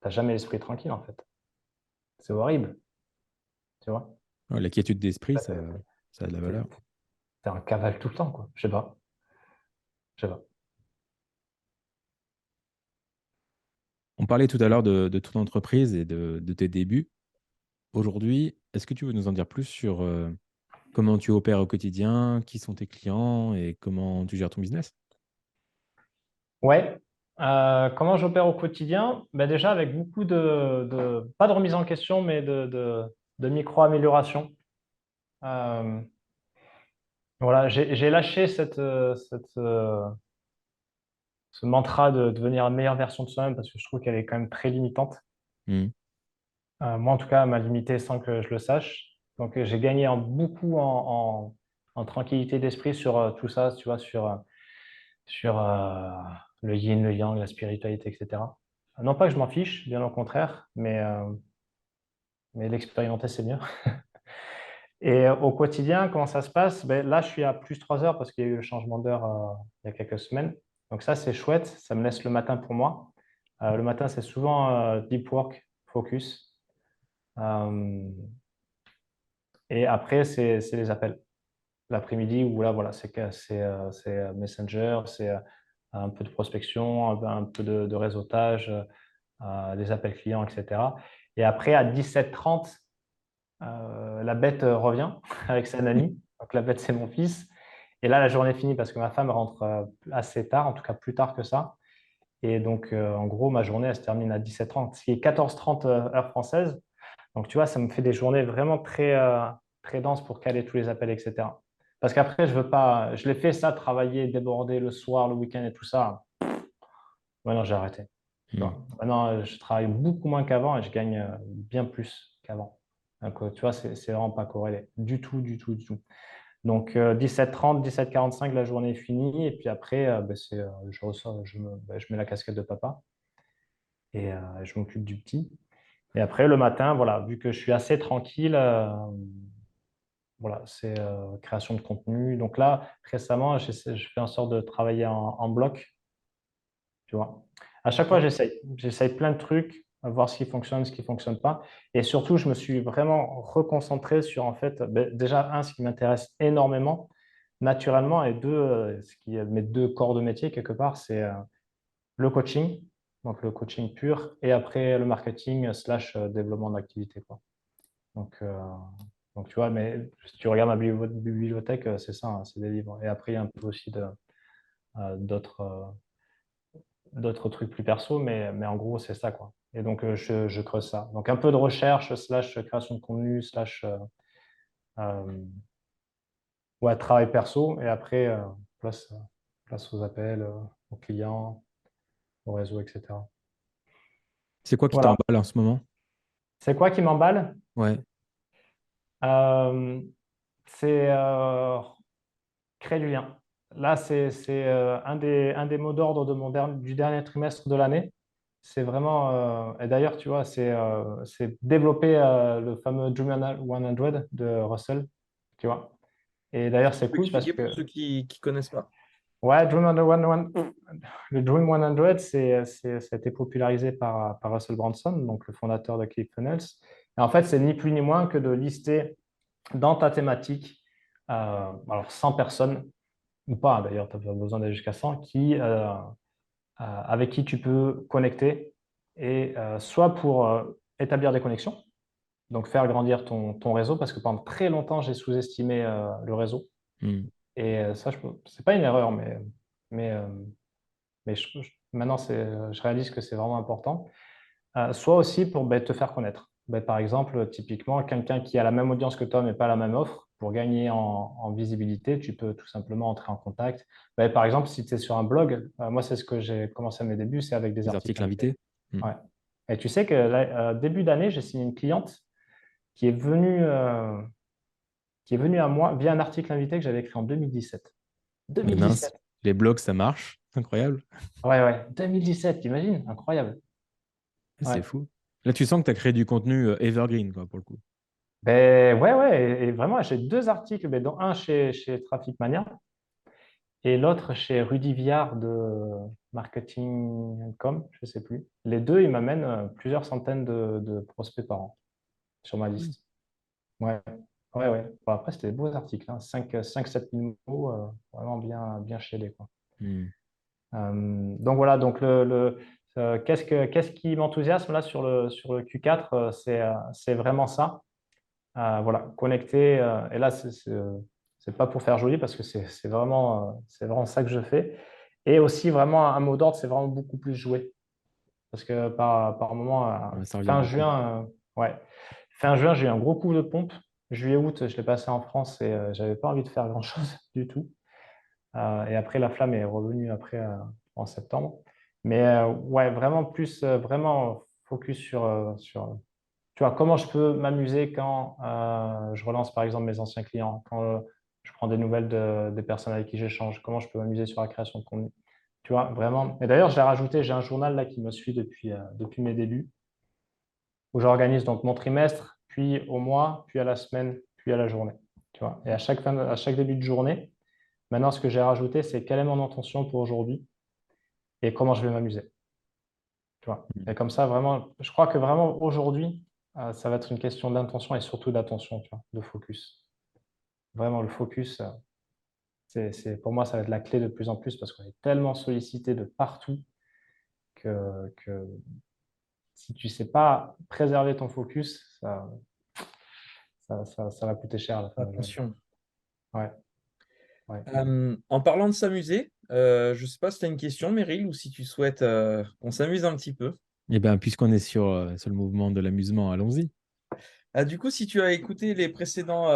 t'as jamais l'esprit tranquille, en fait. C'est horrible, tu vois. Ouais, la quiétude d'esprit, T'es ça a de la t'es- valeur. t'es en cavale tout le temps, quoi. Je sais pas, je sais pas. On parlait tout à l'heure de ton entreprise et de tes débuts. Aujourd'hui, est-ce que tu veux nous en dire plus sur comment tu opères au quotidien, qui sont tes clients et comment tu gères ton business? Ouais. Comment j'opère au quotidien? Ben déjà, avec beaucoup pas de remise en question, mais de micro-amélioration. Euh, voilà, j'ai lâché ce mantra de devenir la meilleure version de soi-même parce que je trouve qu'elle est quand même très limitante. Hmm. Moi, en tout cas, elle m'a limité sans que je le sache. Donc, j'ai gagné beaucoup en tranquillité d'esprit sur tout ça, tu vois, sur le yin, le yang, la spiritualité, etc. Non pas que je m'en fiche, bien au contraire, mais l'expérimenter, c'est mieux. Et au quotidien, comment ça se passe? Ben, là, je suis à plus 3 heures parce qu'il y a eu le changement d'heure il y a quelques semaines. Donc ça, c'est chouette. Ça me laisse le matin pour moi. Le matin, c'est souvent deep work, focus. Euh, et après, c'est les appels. L'après-midi, où là, voilà, c'est Messenger, c'est un peu de prospection, un peu de réseautage, des appels clients, etc. Et après, à 17h30, la bête revient avec sa nanny. Donc la bête, c'est mon fils. Et là, la journée est finie parce que ma femme rentre assez tard, en tout cas plus tard que ça. Et donc, en gros, ma journée, elle se termine à 17h30, ce qui est 14h30 heure française. Donc, tu vois, ça me fait des journées vraiment très denses pour caler tous les appels, etc. Parce qu'après, je veux pas, je l'ai fait ça, travailler, déborder le soir, le week-end et tout ça. Maintenant, j'ai arrêté. Tu Hmm. vois. Maintenant, je travaille beaucoup moins qu'avant et je gagne bien plus qu'avant. Donc, tu vois, c'est vraiment pas corrélé. Du tout, du tout, du tout. Donc, 17h30, 17h45, la journée est finie. Et puis après, je ressors, je mets la casquette de papa et je m'occupe du petit. Et après, le matin, voilà, vu que je suis assez tranquille, voilà, c'est création de contenu. Donc là, récemment, je fais en sorte de travailler en bloc, tu vois. À chaque fois, D'accord. j'essaye. J'essaye plein de trucs, à voir ce qui fonctionne, ce qui ne fonctionne pas. Et surtout, je me suis vraiment reconcentré sur, en fait, ben, déjà, un, ce qui m'intéresse énormément, naturellement, et deux, ce qui est mes deux corps de métier, quelque part, c'est le coaching, donc le coaching pur, et après le marketing slash développement d'activité, quoi. Donc, euh, donc, tu vois, mais si tu regardes ma bibliothèque, c'est ça, hein, c'est des livres. Et après, il y a un peu aussi d'autres trucs plus perso, mais en gros, c'est ça, quoi. Et donc, je creuse ça. Donc, un peu de recherche, slash création de contenu, slash euh, ouais, travail perso. Et après, place, place aux appels, aux clients, au réseau, etc. C'est quoi qui Voilà. t'emballe en ce moment? C'est quoi qui m'emballe? Ouais. Euh, c'est créer du lien. Là, c'est un des mots d'ordre du dernier trimestre de l'année. c'est vraiment. Et d'ailleurs, tu vois, c'est développer le fameux Dream 100 de Russell, tu vois. Et d'ailleurs, Tu c'est peux cool parce expliquer pour que, ceux qui connaissent pas. ouais, le Dream 100, ça a été popularisé par Russell Brunson, donc le fondateur de ClickFunnels. Et en fait, c'est ni plus ni moins que de lister dans ta thématique, alors 100 personnes, ou pas d'ailleurs, tu n'as pas besoin d'aller jusqu'à 100, avec qui tu peux connecter, et soit pour établir des connexions, donc faire grandir ton réseau, parce que pendant très longtemps, j'ai sous-estimé le réseau. Hmm. Et ça, c'est pas une erreur, mais, euh, mais maintenant, je réalise que c'est vraiment important. Soit aussi pour te faire connaître. Par exemple, typiquement, quelqu'un qui a la même audience que toi, mais pas la même offre, pour gagner en visibilité, tu peux tout simplement entrer en contact. Par exemple, si tu es sur un blog, moi, c'est ce que j'ai commencé à mes débuts, c'est avec des Les articles articles invités. invités. Hmm. Ouais. Et tu sais que là, début d'année, j'ai signé une cliente qui est venue, euh, qui est venue à moi via un article invité que j'avais écrit en 2017. Mais mince, 2017. les blogs, ça marche. Incroyable. Ouais, ouais. 2017, t'imagines? Incroyable. C'est Ouais. fou. Là, tu sens que tu as créé du contenu evergreen, quoi, pour le coup. Ouais, ouais. Et vraiment, j'ai deux articles, dont un chez Traffic Mania et l'autre chez Rudy Viard de Marketing.com, je ne sais plus. Les deux, ils m'amènent plusieurs centaines de prospects par an sur ma Hmm. liste. Ouais, ouais, ouais. Bon, après, c'était des beaux articles, hein. 5-7 000 mots, vraiment bien, bien shellés, quoi. Hmm. Donc voilà, donc qu'est-ce qui m'enthousiasme là sur le Q4, c'est vraiment ça. Voilà, connecter. Et là, c'est pas pour faire joli parce que c'est vraiment ça que je fais. Et aussi, vraiment, un mot d'ordre, c'est vraiment beaucoup plus jouer. Parce que par moment, Ouais, ça revient fin beaucoup. juin, ouais, fin juin, j'ai eu un gros coup de pompe. Juillet-août, je l'ai passé en France et j'avais pas envie de faire grand-chose du tout. Et après, la flamme est revenue après en septembre. Mais ouais, vraiment plus, vraiment focus sur tu vois, comment je peux m'amuser quand je relance par exemple mes anciens clients, quand je prends des nouvelles des personnes avec qui j'échange, comment je peux m'amuser sur la création de contenu. Tu vois, vraiment. Et d'ailleurs, j'ai rajouté, j'ai un journal là qui me suit depuis mes débuts, où j'organise donc mon trimestre, puis au mois, puis à la semaine, puis à la journée. Tu vois. Et à chaque début de journée, maintenant, ce que j'ai rajouté, c'est quelle est mon intention pour aujourd'hui et comment je vais m'amuser. Tu vois. Hmm. Et comme ça, vraiment, je crois que vraiment aujourd'hui, ça va être une question d'intention et surtout d'attention, tu vois, de focus. Vraiment, le focus, pour moi, ça va être la clé de plus en plus parce qu'on est tellement sollicité de partout que si tu ne sais pas préserver ton focus, ça va coûter cher à la fin de la journée. Attention. Ouais, ouais. En parlant de s'amuser, je ne sais pas si tu as une question, Meryl, ou si tu souhaites qu'on s'amuse un petit peu. Eh bien, puisqu'on est sur le mouvement de l'amusement, allons-y. Du coup, si tu as écouté les précédents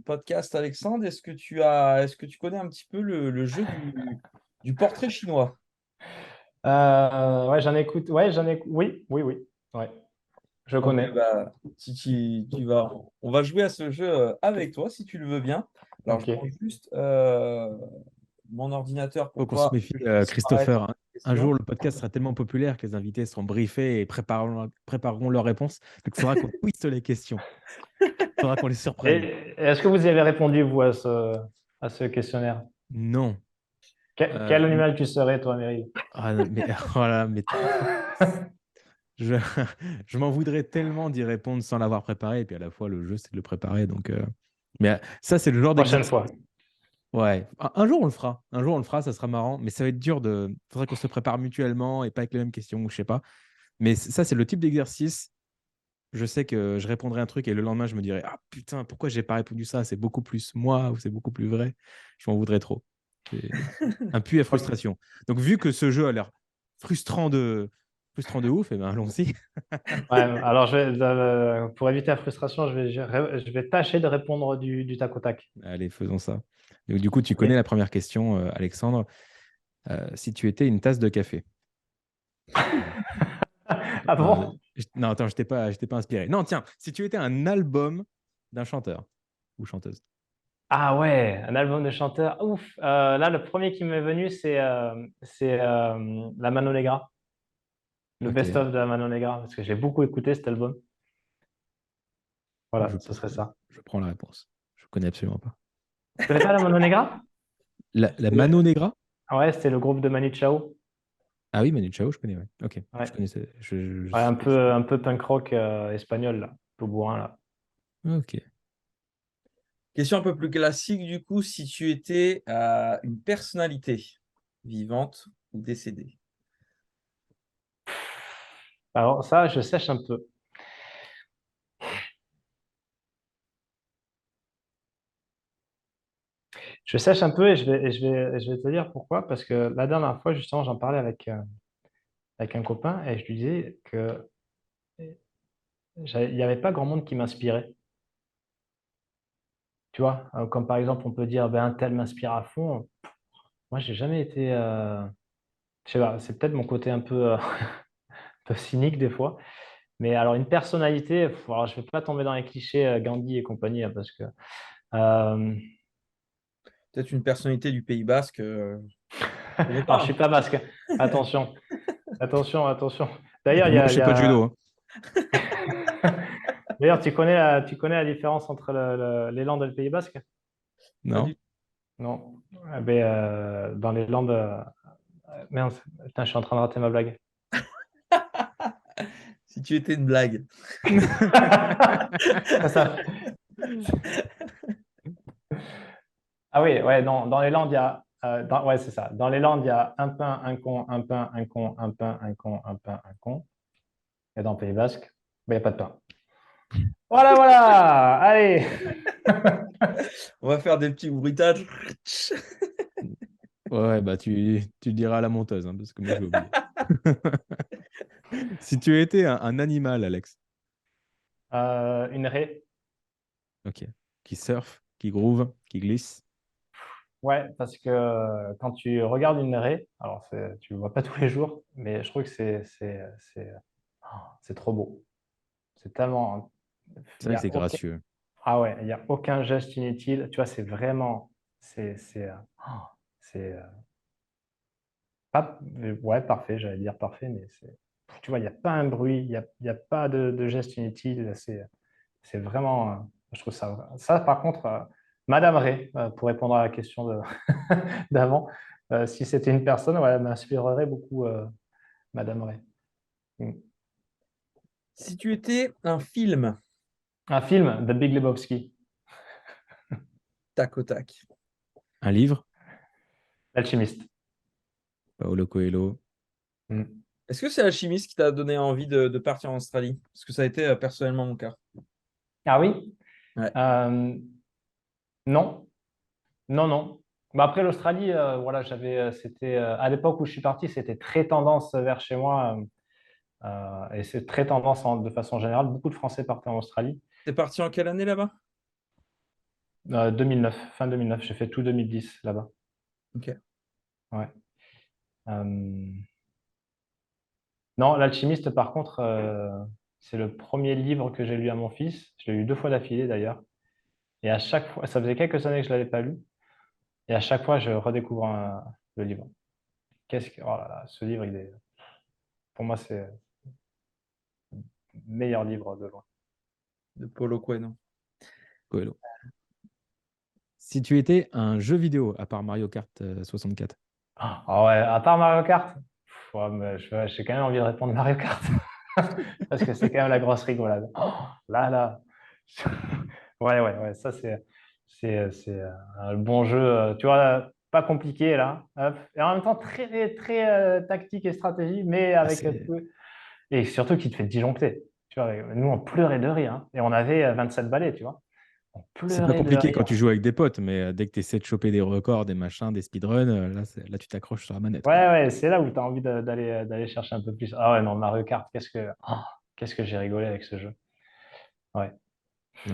podcasts, Alexandre, est-ce que tu connais un petit peu le jeu du portrait chinois? Ouais, j'en écoute. Ouais, oui, oui, oui. Ouais, je Donc, connais. bah, si on va jouer à ce jeu avec toi, si tu le veux bien. Alors, je prends Ok. juste mon ordinateur Faut pour qu'on se pas méfie, que je puisse paraître Christopher, hein. les Un jour, questions. le podcast sera tellement populaire que les invités seront briefés et prépareront leurs réponses. Donc, il faudra qu'on twiste les questions. Il faudra qu'on les surprenne. Et est-ce que vous y avez répondu, vous, à ce questionnaire? Non. Quel Euh, animal tu serais, toi, Meryl? non, mais voilà, mais je, je m'en voudrais tellement d'y répondre sans l'avoir préparé. Et puis à la fois, le jeu, c'est de le préparer. Donc, mais ça, c'est le genre Prochaine d'exercice. fois. Ouais, un jour on le fera. Un jour on le fera, ça sera marrant. Mais ça va être dur de. Faudrait qu'on se prépare mutuellement et pas avec les mêmes questions ou je sais pas. Mais ça, c'est le type d'exercice. Je sais que je répondrai un truc et le lendemain, je me dirai, ah putain, pourquoi j'ai pas répondu ça? C'est beaucoup plus moi ou c'est beaucoup plus vrai. Je m'en voudrais trop. C'est un puits à Ok. frustration. Donc, vu que ce jeu a l'air frustrant de ouf, et ben allons-y. Ouais, alors, pour éviter la frustration, je vais tâcher de répondre du tac au tac. Allez, faisons ça. Donc, du coup, tu connais Et- la première question, Alexandre. Si tu étais une tasse de café. Ah Non, bon? non, attends, je t'ai pas inspiré. Non, tiens, si tu étais un album d'un chanteur ou chanteuse. Ah ouais, un album de chanteur. Ouf. Là, le premier qui m'est venu, c'est La Mano Negra. Le Ok. best-of de la Mano Negra, parce que j'ai beaucoup écouté cet album. Voilà, Je, ce serait ça. je prends la réponse. Je connais absolument pas. Tu connais pas la Mano Negra? La Mano Negra? Ouais, c'était le groupe de Manu Chao. Ah oui, Manu Chao, je connais, ouais. Ok, je Ouais. connaissais. Ouais, un peu punk rock espagnol, là. Un peu bourrin, là. Ok. Question un peu plus classique, du coup, si tu étais une personnalité vivante ou décédée. Alors, ça, je sèche un peu. Je sèche un peu et je vais te dire pourquoi. Parce que la dernière fois, justement, j'en parlais avec un copain et je lui disais que il n'y avait pas grand monde qui m'inspirait. Tu vois, comme par exemple, on peut dire, ben, un tel m'inspire à fond. Moi, j'ai jamais été. Je sais pas, c'est peut-être mon côté un peu, un peu cynique des fois. Mais alors, une personnalité, alors, je ne vais pas tomber dans les clichés Gandhi et compagnie, hein, parce que. euh, Peut-être une personnalité du Pays Basque. Je connais Alors, je pas, suis hein. pas basque. Attention, attention, attention. D'ailleurs, Et moi, je fais pas de judo, hein. D'ailleurs, tu connais la différence entre les Landes et le Pays basque? Pas Non? du Non. Eh ben, dans les Landes. Merde, putain, je suis en train de rater ma blague. Si tu étais une blague. Ah, ça. Ah oui, ouais, dans les Landes, il y a. Ouais, c'est ça. Dans les Landes, il y a un pain, un con, un pain, un con, un pain, un con, un pain, un con. Et dans le Pays basque, ben, il n'y a pas de pain. Voilà, voilà! Allez! On va faire des petits bruitages. Ouais, bah tu le diras à la monteuse, hein, parce que moi, je vais oublier. Si tu étais un animal, Alex, Une raie. ok, qui surfe, qui groove, qui glisse, Ouais, parce que quand tu regardes une raie, alors tu ne le vois pas tous les jours, mais je trouve que c'est trop beau. C'est tellement. c'est Il y vrai que a c'est aucun, gracieux. ah ouais, il y a aucun geste inutile. Tu vois, c'est vraiment. C'est pas. Ouais, parfait, j'allais dire parfait, mais c'est. Tu vois, il n'y a pas un bruit, il y a pas de geste inutile. C'est vraiment. Je trouve ça. Ça, par contre, Madame Ray, pour répondre à la question d'avant, si c'était une personne, ouais, elle m'inspirerait beaucoup, Madame Ray. Mm. Si tu étais un film, Un film, The Big Lebowski, tac au tac. Un livre, L'Alchimiste. Paolo Coelho. Mm. Est-ce que c'est Alchimiste qui t'a donné envie de partir en Australie? Parce que ça a été personnellement mon cas. Ah oui? Ouais. Euh, non, non, non. Bah après l'Australie, voilà, c'était à l'époque où je suis parti, c'était très tendance vers chez moi, et c'est très tendance de façon générale. Beaucoup de Français partaient en Australie. T'es parti en quelle année là-bas? 2009, fin 2009, j'ai fait tout 2010 là-bas. Ok. Ouais. Euh, Non, L'Alchimiste, par contre, c'est le premier livre que j'ai lu à mon fils. Je l'ai lu deux fois d'affilée d'ailleurs. Et à chaque fois, ça faisait quelques années que je ne l'avais pas lu. Et à chaque fois, je redécouvre le livre. Oh là là, ce livre, pour moi, c'est le meilleur livre de loin. De Paulo Coelho. Coelho. Si tu étais un jeu vidéo, à part Mario Kart 64. Ah ouais, à part Mario Kart, ouais, mais j'ai quand même envie de répondre Mario Kart. Parce que c'est quand même la grosse rigolade. Oh, là, là. Ouais, ouais, ouais, ça c'est un bon jeu, tu vois, pas compliqué là. Hop. Et en même temps très, très tactique et stratégie, mais Ah, avec c'est peu. Et surtout qui te fait disjoncter. Tu vois, nous on pleurait de rire, hein. Et on avait 27 balais, tu vois. On c'est pas pleurait de compliqué quand rire. tu joues avec des potes, mais dès que tu essaies de choper des records, des machins, des speedruns, là, là, tu t'accroches sur la manette, quoi. Ouais, ouais, c'est là où tu as envie d'aller chercher un peu plus. Ah ouais, non, Mario Kart, qu'est-ce que j'ai rigolé avec ce jeu. Ouais. Ouais.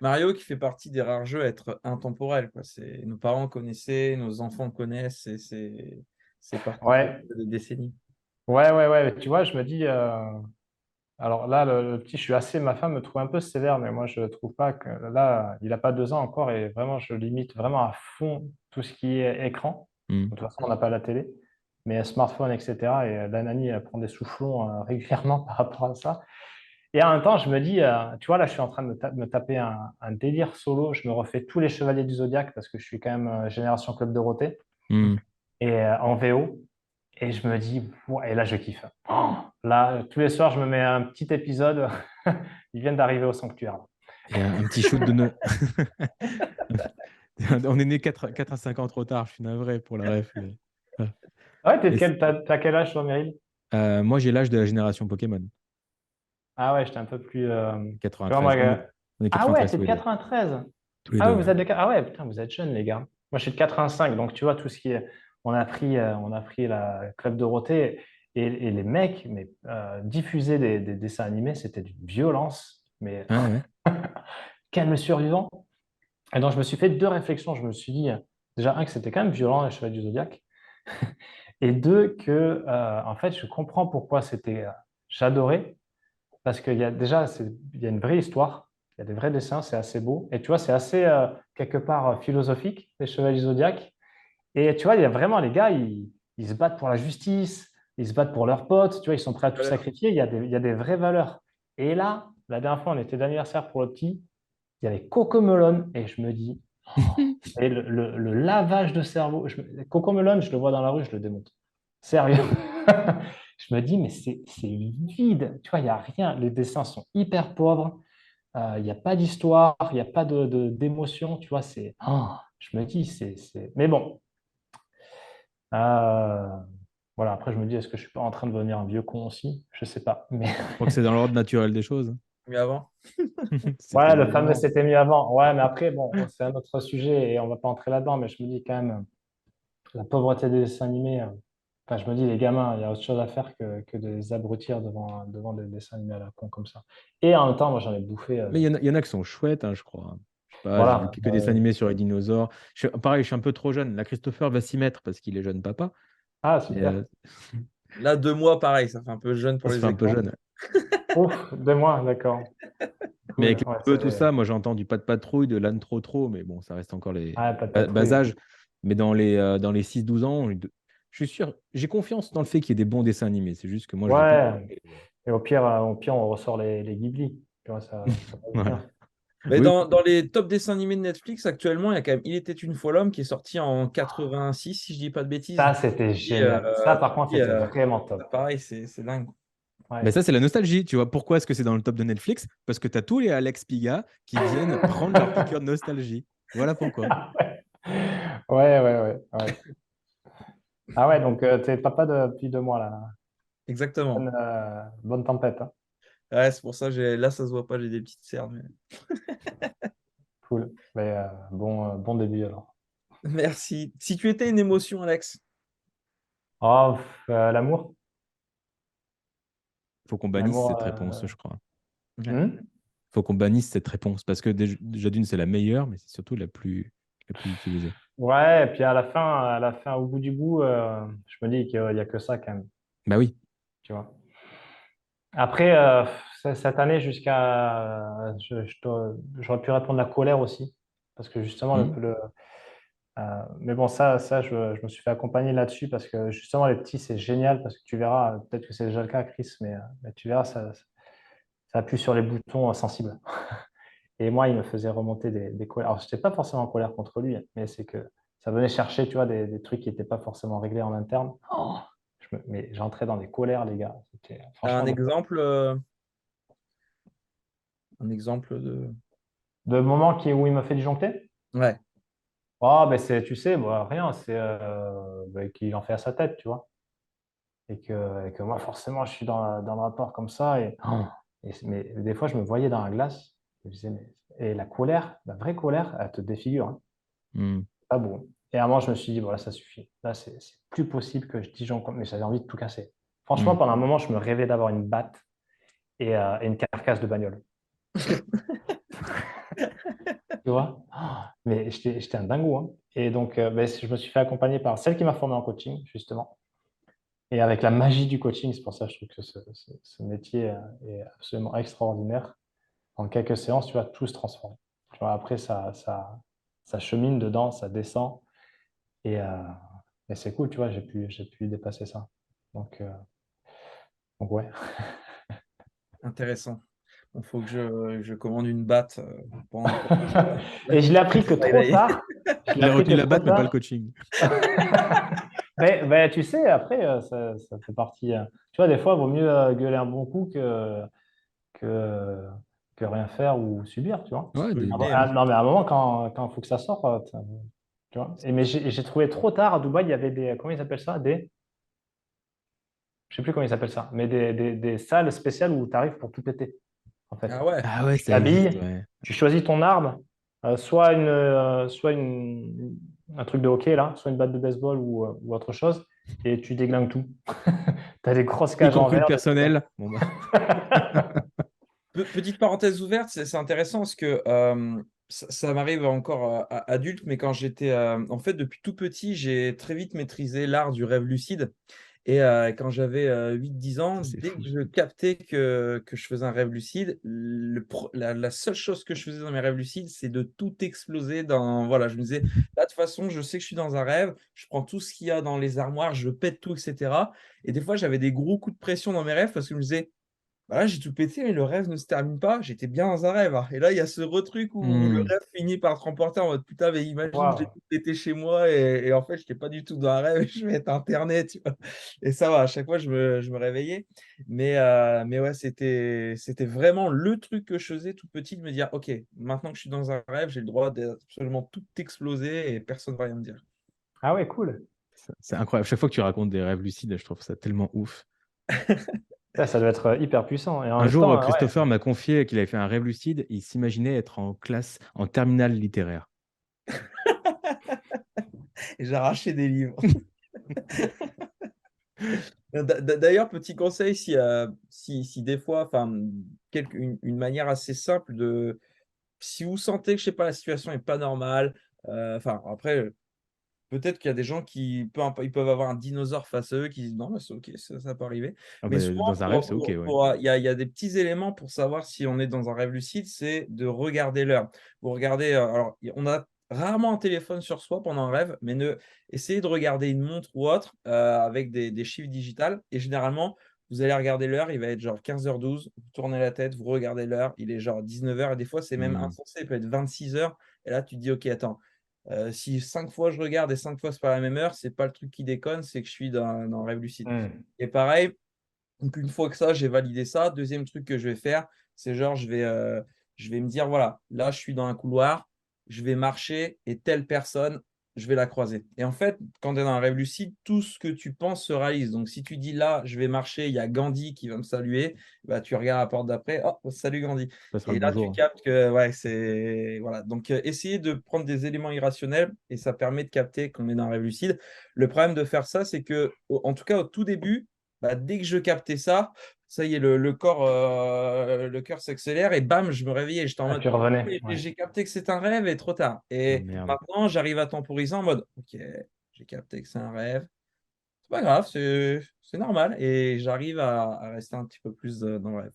Mario qui fait partie des rares jeux à être intemporel, quoi. Nos parents connaissaient, nos enfants connaissent, et c'est parti pour Ouais, des décennies. ouais, ouais, ouais. Tu vois, je me dis, alors là, le petit, ma femme me trouve un peu sévère, mais moi, je trouve pas que là, il n'a pas 2 ans encore et vraiment, je limite vraiment à fond tout ce qui est écran. Hmm. De toute façon, on n'a pas la télé. mes smartphones, etc. Et la nanny, elle prend des soufflons régulièrement par rapport à ça. Et en même temps, je me dis, tu vois, là, je suis en train de me taper un délire solo. Je me refais tous les Chevaliers du Zodiaque parce que je suis quand même génération Club Dorothée Hmm. et en VO. Et je me dis, ouais, et là, je kiffe. Oh, là, tous les soirs, je me mets un petit épisode. Ils viennent d'arriver au sanctuaire. Et un petit shoot de no... On est né 4 à 5 ans trop tard, je suis navré pour la ref. Ouais. Ouais, Et t'as quel âge, toi, Meryl? moi, j'ai l'âge de la génération Pokémon, Ah ouais, j'étais un peu plus. Tu vois, 93. moi, On est ah ouais, 93 t'es tous de les deux. 93. Tous les Ah deux, ouais, ouais. vous êtes de... Ah ouais, putain, vous êtes jeunes, les gars. Moi, je suis de 85, donc tu vois, tout ce qui est. On a pris la Club Dorothée et les mecs, mais diffuser des dessins animés, c'était d'une violence. Mais Ah ouais. quel le survivant. Et donc, je me suis fait deux réflexions. Je me suis dit, déjà, un, que c'était quand même violent, les Chevaliers du Zodiaque. Et deux, que, en fait, je comprends pourquoi c'était. J'adorais. Parce qu'il y a déjà, il y a une vraie histoire, il y a des vrais dessins, c'est assez beau. Et tu vois, c'est assez, quelque part, philosophique, les Chevaliers du Zodiaque. Et tu vois, il y a vraiment les gars, ils se battent pour la justice, ils se battent pour leurs potes, tu vois, ils sont prêts à tout Valeur. sacrifier. Il y a des vraies valeurs. Et là, la dernière fois, on était d'anniversaire pour le petit, il y avait Coco Melon, et je me dis, et le lavage de cerveau. Coco Melon, je le vois dans la rue, je le démonte. Sérieux. Je me dis, mais c'est vide. Tu vois, il n'y a rien. Les dessins sont hyper pauvres. Il n'y a pas d'histoire, il n'y a pas d'émotion. Tu vois, je me dis, Mais bon, euh, voilà. Après, je me dis, est-ce que je suis pas en train de devenir un vieux con aussi? Je sais pas. Mais Je crois que c'est dans l'ordre naturel des choses. Mais avant. C'était ouais, le mieux fameux avant. c'était mieux avant. Ouais, mais après, bon, c'est un autre sujet et on va pas entrer là-dedans. Mais je me dis quand même, la pauvreté des dessins animés. Enfin, je me dis, les gamins, il y a autre chose à faire que de les abrutir devant des dessins animés à la con comme ça. Et en même temps, moi, j'en ai bouffé. Mais il y en a qui sont chouettes, hein, je crois. Je sais pas, j'ai vu Voilà. quelques dessins animés sur les dinosaures. Pareil, je suis un peu trop jeune. La Christopher va s'y mettre parce qu'il est jeune papa. Ah, Mais super. Là, 2 mois, pareil, ça fait un peu jeune ça pour se fait les un peu écrans. jeune. Ouf, 2 mois, d'accord. Mais Cool. avec les Ouais, cheveux, tout ça, moi j'ai entendu pas de patrouille, de l'âne trop trop, mais bon, ça reste encore les Ah, pas de bas patrouille. âge. Mais dans les 6-12 ans, je suis sûr, j'ai confiance dans le fait qu'il y ait des bons dessins animés. C'est juste que moi, je l'ai pas. Ouais. Et au pire, on ressort les Ghibli. Tu vois, ça passe Voilà. bien. Mais Oui, dans les top dessins animés de Netflix, actuellement, il y a quand même Il était une fois l'homme qui est sorti en 86, si je dis pas de bêtises. Ça, c'était Et, génial. Ça, par contre, et, c'était vraiment top. pareil, c'est dingue. mais Ouais. ça, c'est la nostalgie. Tu vois, pourquoi est-ce que c'est dans le top de Netflix? Parce que tu as tous les Alex Piga qui viennent prendre leur piqûre de nostalgie. Voilà pourquoi. Ouais, ouais, ouais, ouais. Ah ouais, donc t'es papa depuis 2 mois là. Exactement. Bonne tempête, hein. Ouais, c'est pour ça, là, ça se voit pas, j'ai des petites cernes. Cool. Mais, bon début alors. Merci. Si tu étais une émotion, Alex. Oh, l'amour. Faut qu'on bannisse L'amour. cette réponse, je crois. Ouais. Hmm. Faut qu'on bannisse cette réponse parce que déjà d'une, c'est la meilleure, mais c'est surtout la plus utilisée. Ouais, et puis à la fin, au bout du bout, je me dis qu'il n'y a que ça quand même, Bah oui. tu vois. Après, cette année, j'aurais pu répondre la colère aussi, parce que justement, Hmm. mais bon, ça je me suis fait accompagner là-dessus, parce que justement, les petits, c'est génial, parce que tu verras, peut-être que c'est déjà le cas, Chris, mais tu verras, ça appuie sur les boutons sensibles. Et moi, il me faisait remonter des colères. Alors, je n'étais pas forcément en colère contre lui, mais c'est que ça venait chercher, tu vois, des trucs qui n'étaient pas forcément réglés en interne. Oh, mais j'entrais dans des colères, les gars. C'était T'as franchement un exemple de. de moments où il m'a fait disjoncter. Ouais. Oh, ben tu sais, bah, rien, c'est qu'il en fait à sa tête, tu vois. Et que moi, forcément, je suis dans le rapport comme ça. Mais des fois, je me voyais dans la glace. Je me disais, et la colère, la vraie colère, elle te défigure, hein. Hmm. Pas bon. Et à un moment, je me suis dit, voilà, ça suffit. Là, c'est plus possible que je disjoncte, mais j'avais envie de tout casser. Franchement, Hmm. pendant un moment, je me rêvais d'avoir une batte et une carcasse de bagnole. Tu vois? Mais j'étais un dingo, hein. Et donc, ben, je me suis fait accompagner par celle qui m'a formé en coaching, justement. Et avec la magie du coaching, c'est pour ça que je trouve que ce métier est absolument extraordinaire. En quelques séances, tu vois, tout se transforme. Tu vois, après, ça chemine dedans, ça descend. Et, et c'est cool, tu vois, j'ai pu dépasser ça. Donc, euh, donc ouais. Intéressant. Il faut que je commande une batte pour Et je l'ai appris que se trop réveiller. tard. Je l'ai Il a appris retenu que la trop batte, mais pas le tard. coaching. Mais tu sais, après, ça fait partie. Tu vois, des fois, il vaut mieux gueuler un bon coup que, que rien faire ou subir, tu vois. Ouais, Ruiné, hein. Non, mais à un moment, quand il faut que ça sorte, tu vois. Mais j'ai trouvé trop tard à Dubaï, il y avait des. Comment ils appellent ça? Je sais plus comment ils appellent ça, mais des salles spéciales où tu arrives pour tout péter, en fait. Ah ouais. Ah ouais, Tu ça existe, t'habilles, ouais. tu choisis ton arme, soit un truc de hockey, là, soit une batte de baseball ou autre chose, et tu déglingues tout. Tu as des grosses Y cages en compris le verre, des trucs comme personnel. Bon, bah. ça. Petite parenthèse ouverte, c'est intéressant parce que ça m'arrive encore adulte, mais quand j'étais en fait depuis tout petit, j'ai très vite maîtrisé l'art du rêve lucide. Et quand j'avais 8-10 ans, Ça, c'est dès fou. que je captais que je faisais un rêve lucide, la seule chose que je faisais dans mes rêves lucides, c'est de tout exploser dans. Voilà, je me disais, là, de toute façon, je sais que je suis dans un rêve, je prends tout ce qu'il y a dans les armoires, je pète tout, etc. Et des fois, j'avais des gros coups de pression dans mes rêves parce que je me disais, bah là, j'ai tout pété, mais le rêve ne se termine pas. J'étais bien dans un rêve, hein. Et là, il y a ce retruc où le Hmm. rêve finit par te remporter en mode putain, mais imagine, j'ai Waouh. tout pété chez moi et en fait, je n'étais pas du tout dans un rêve et je vais être internet, tu vois. Et ça va, à chaque fois, je me réveillais. Mais ouais, c'était vraiment le truc que je faisais tout petit de me dire, OK, maintenant que je suis dans un rêve, j'ai le droit d'absolument tout exploser et personne ne va rien me dire. Ah ouais, cool. C'est incroyable. Chaque fois que tu racontes des rêves lucides, je trouve ça tellement ouf. Ça doit être hyper puissant. Et en Un même jour, temps, ouais. Christopher m'a confié qu'il avait fait un rêve lucide. Il s'imaginait être en classe, en terminale littéraire. Et j'arrachais des livres. D'ailleurs, petit conseil, si des fois, enfin, une manière assez simple de, si vous sentez que, je sais pas, la situation est pas normale, enfin, après, peut-être qu'il y a des gens qui, ils peuvent avoir un dinosaure face à eux qui disent non, mais c'est OK, ça peut arriver. Ah Mais bah, souvent, dans un rêve, c'est OK, ouais. il y a des petits éléments pour savoir si on est dans un rêve lucide, c'est de regarder l'heure. Vous regardez, alors, on a rarement un téléphone sur soi pendant un rêve, mais essayez de regarder une montre ou autre avec des chiffres digitales. Et généralement, vous allez regarder l'heure, il va être genre 15h12, vous tournez la tête, vous regardez l'heure, il est genre 19h, et des fois, c'est même Hmm. insensé, il peut être 26h. Et là, tu te dis, OK, attends. Si 5 fois je regarde et 5 fois c'est pas la même heure, c'est pas le truc qui déconne, c'est que je suis dans un rêve lucide. Hmm. Et pareil, donc une fois que ça, j'ai validé ça, deuxième truc que je vais faire, c'est genre je vais me dire, voilà, là je suis dans un couloir, je vais marcher et telle personne, je vais la croiser. Et en fait, quand tu es dans un rêve lucide, tout ce que tu penses se réalise. Donc si tu dis là, je vais marcher, il y a Gandhi qui va me saluer, bah, tu regardes la porte d'après, oh, salut Gandhi. Ça sera Et le là, tu bonjour. captes que, ouais, c'est. Voilà. Donc, essayez de prendre des éléments irrationnels et ça permet de capter qu'on est dans un rêve lucide. Le problème de faire ça, c'est que, en tout cas, au tout début, bah, dès que je captais ça, ça y est, le cœur s'accélère et bam, je me réveillais. J'étais en Ah, mode, tu revenais. oui, Ouais. j'ai capté que c'est un rêve et trop tard. Ah Et merde. maintenant, j'arrive à temporiser en mode, ok, j'ai capté que c'est un rêve. C'est pas grave, c'est normal. Et j'arrive à rester un petit peu plus dans le rêve.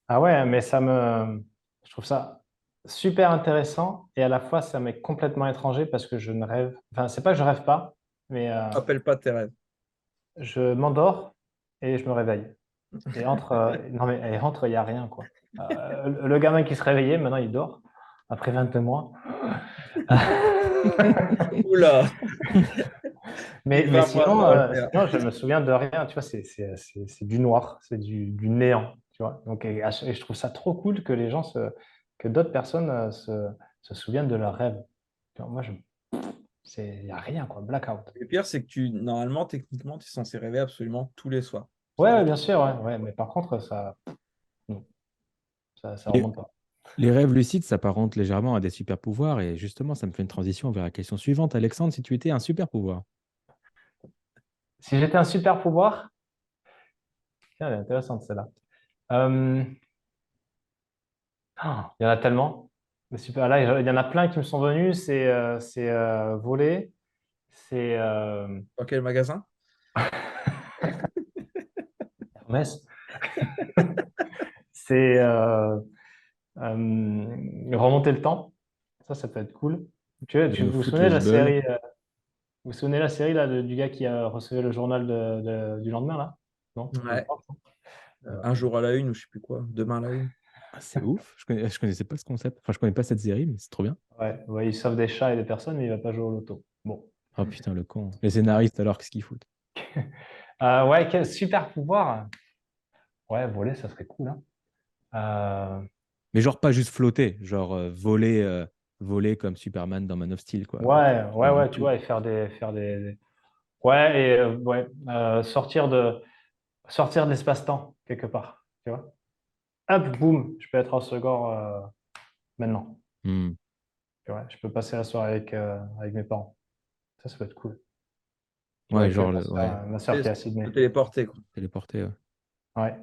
Ah ouais, mais je trouve ça super intéressant et à la fois ça m'est complètement étranger parce que je ne rêve, enfin c'est pas que je rêve pas, mais Appelle pas tes rêves. je m'endors et je me réveille. Et non mais et entre, il n'y a rien quoi. Le gamin qui se réveillait, maintenant il dort après 22 mois. Oula, Mais, il mais va moi, ça sinon, va le faire. sinon, je me souviens de rien. Tu vois, c'est du noir, c'est du néant. Tu vois. Donc, et je trouve ça trop cool que que d'autres personnes se souviennent de leurs rêves. Tu vois, moi, il n'y a rien, quoi. Blackout. Le pire, c'est que normalement, techniquement, tu es censé rêver absolument tous les soirs. Ouais, Ça, ouais, bien sûr, ouais, ouais. Mais par contre, non, ça Les, remonte pas. les rêves lucides s'apparentent légèrement à des super pouvoirs et justement, ça me fait une transition vers la question suivante. Alexandre, si tu étais un super pouvoir. Si j'étais un super pouvoir, tiens, elle est intéressante celle-là. Euh, il y en a tellement. Mais super, là, il y en a plein qui me sont venus. C'est voler. C'est dans quel magasin? Hermès. C'est remonter le temps. Ça peut être cool. Tu De vous foutre souvenez les de la sbulls. série Vous vous souvenez la série là, du gars qui a reçu le journal du lendemain là? Non? Ouais. Un jour à la une ou je sais plus quoi. Demain à la une. Ah, c'est ouf. Je connaissais pas ce concept. Enfin, je connais pas cette série, mais c'est trop bien. Ouais, ouais, il sauve des chats et des personnes, mais il va pas jouer au loto. Bon. Oh putain, le con. Les scénaristes, alors, qu'est-ce qu'ils foutent? Ouais, quel super pouvoir. Ouais, voler, ça serait cool, hein. Mais genre pas juste flotter, genre voler comme Superman dans Man of Steel, quoi. Ouais, tu Tout. vois, et ouais, et ouais, sortir de l'espace-temps quelque part, tu vois. Hop, boum, je peux être en second maintenant. Hmm. Tu vois, je peux passer la soirée avec mes parents. Ça peut être cool. Ou Ouais, avec genre, ouais, ma soeur qui est à Faut Sydney. téléporter, quoi. téléporter. Ouais. Ouais,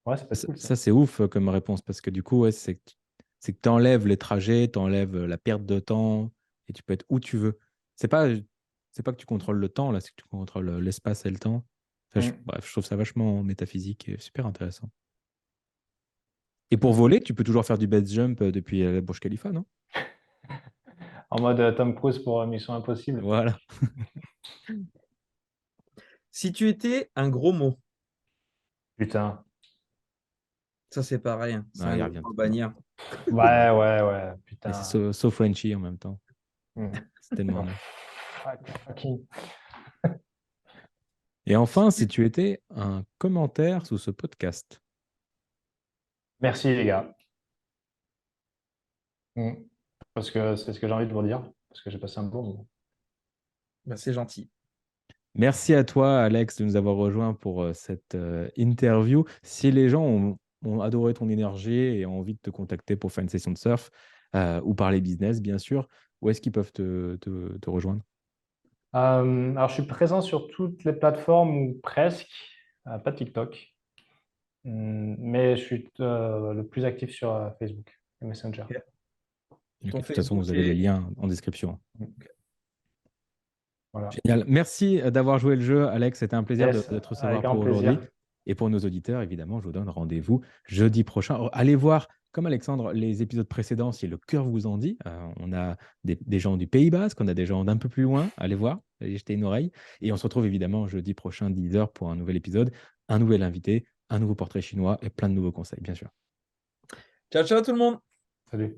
ouais, ça peut être Ça, cool ça. ça, c'est ouf comme réponse parce que du coup, ouais, c'est que tu enlèves les trajets, tu enlèves la perte de temps et tu peux être où tu veux. C'est pas que tu contrôles le temps, là, c'est que tu contrôles l'espace et le temps. Enfin, Mm. bref, je trouve ça vachement métaphysique et super intéressant. Et pour voler, tu peux toujours faire du base jump depuis la Burj Khalifa, non? En mode Tom Cruise pour Mission Impossible. Voilà. Si tu étais un gros mot, Putain. ça c'est pareil, hein. C'est Ouais, un il gros revient mot à tout le temps. bannir. Ouais, Mais c'est putain. so Frenchy en même temps. Mm. C'est tellement Oh, nice. fucking. Et enfin, si tu étais un commentaire sous ce podcast. Merci les gars. Mm. Parce que c'est ce que j'ai envie de vous dire. Parce que j'ai passé un bon moment. Bah, c'est gentil. Merci à toi, Alex, de nous avoir rejoints pour cette interview. Si les gens ont adoré ton énergie et ont envie de te contacter pour faire une session de surf ou parler business, bien sûr, où est-ce qu'ils peuvent te rejoindre? Alors, je suis présent sur toutes les plateformes ou presque. Pas TikTok. Mais je suis le plus actif sur Facebook et Messenger. Ok. Ok, Ton de toute façon, Facebook vous avez les est. liens en description. Mm. Voilà. Génial. Merci d'avoir joué le jeu, Alex. C'était un plaisir Yes, de te avec recevoir pour grand aujourd'hui. plaisir. Et pour nos auditeurs, évidemment, je vous donne rendez-vous jeudi prochain. Oh, allez voir, comme Alexandre, les épisodes précédents, si le cœur vous en dit. On a des gens du Pays Basque, on a des gens d'un peu plus loin. Allez voir, allez jeter une oreille. Et on se retrouve évidemment jeudi prochain, 10h, pour un nouvel épisode, un nouvel invité, un nouveau portrait chinois et plein de nouveaux conseils, bien sûr. Ciao, ciao tout le monde! Salut.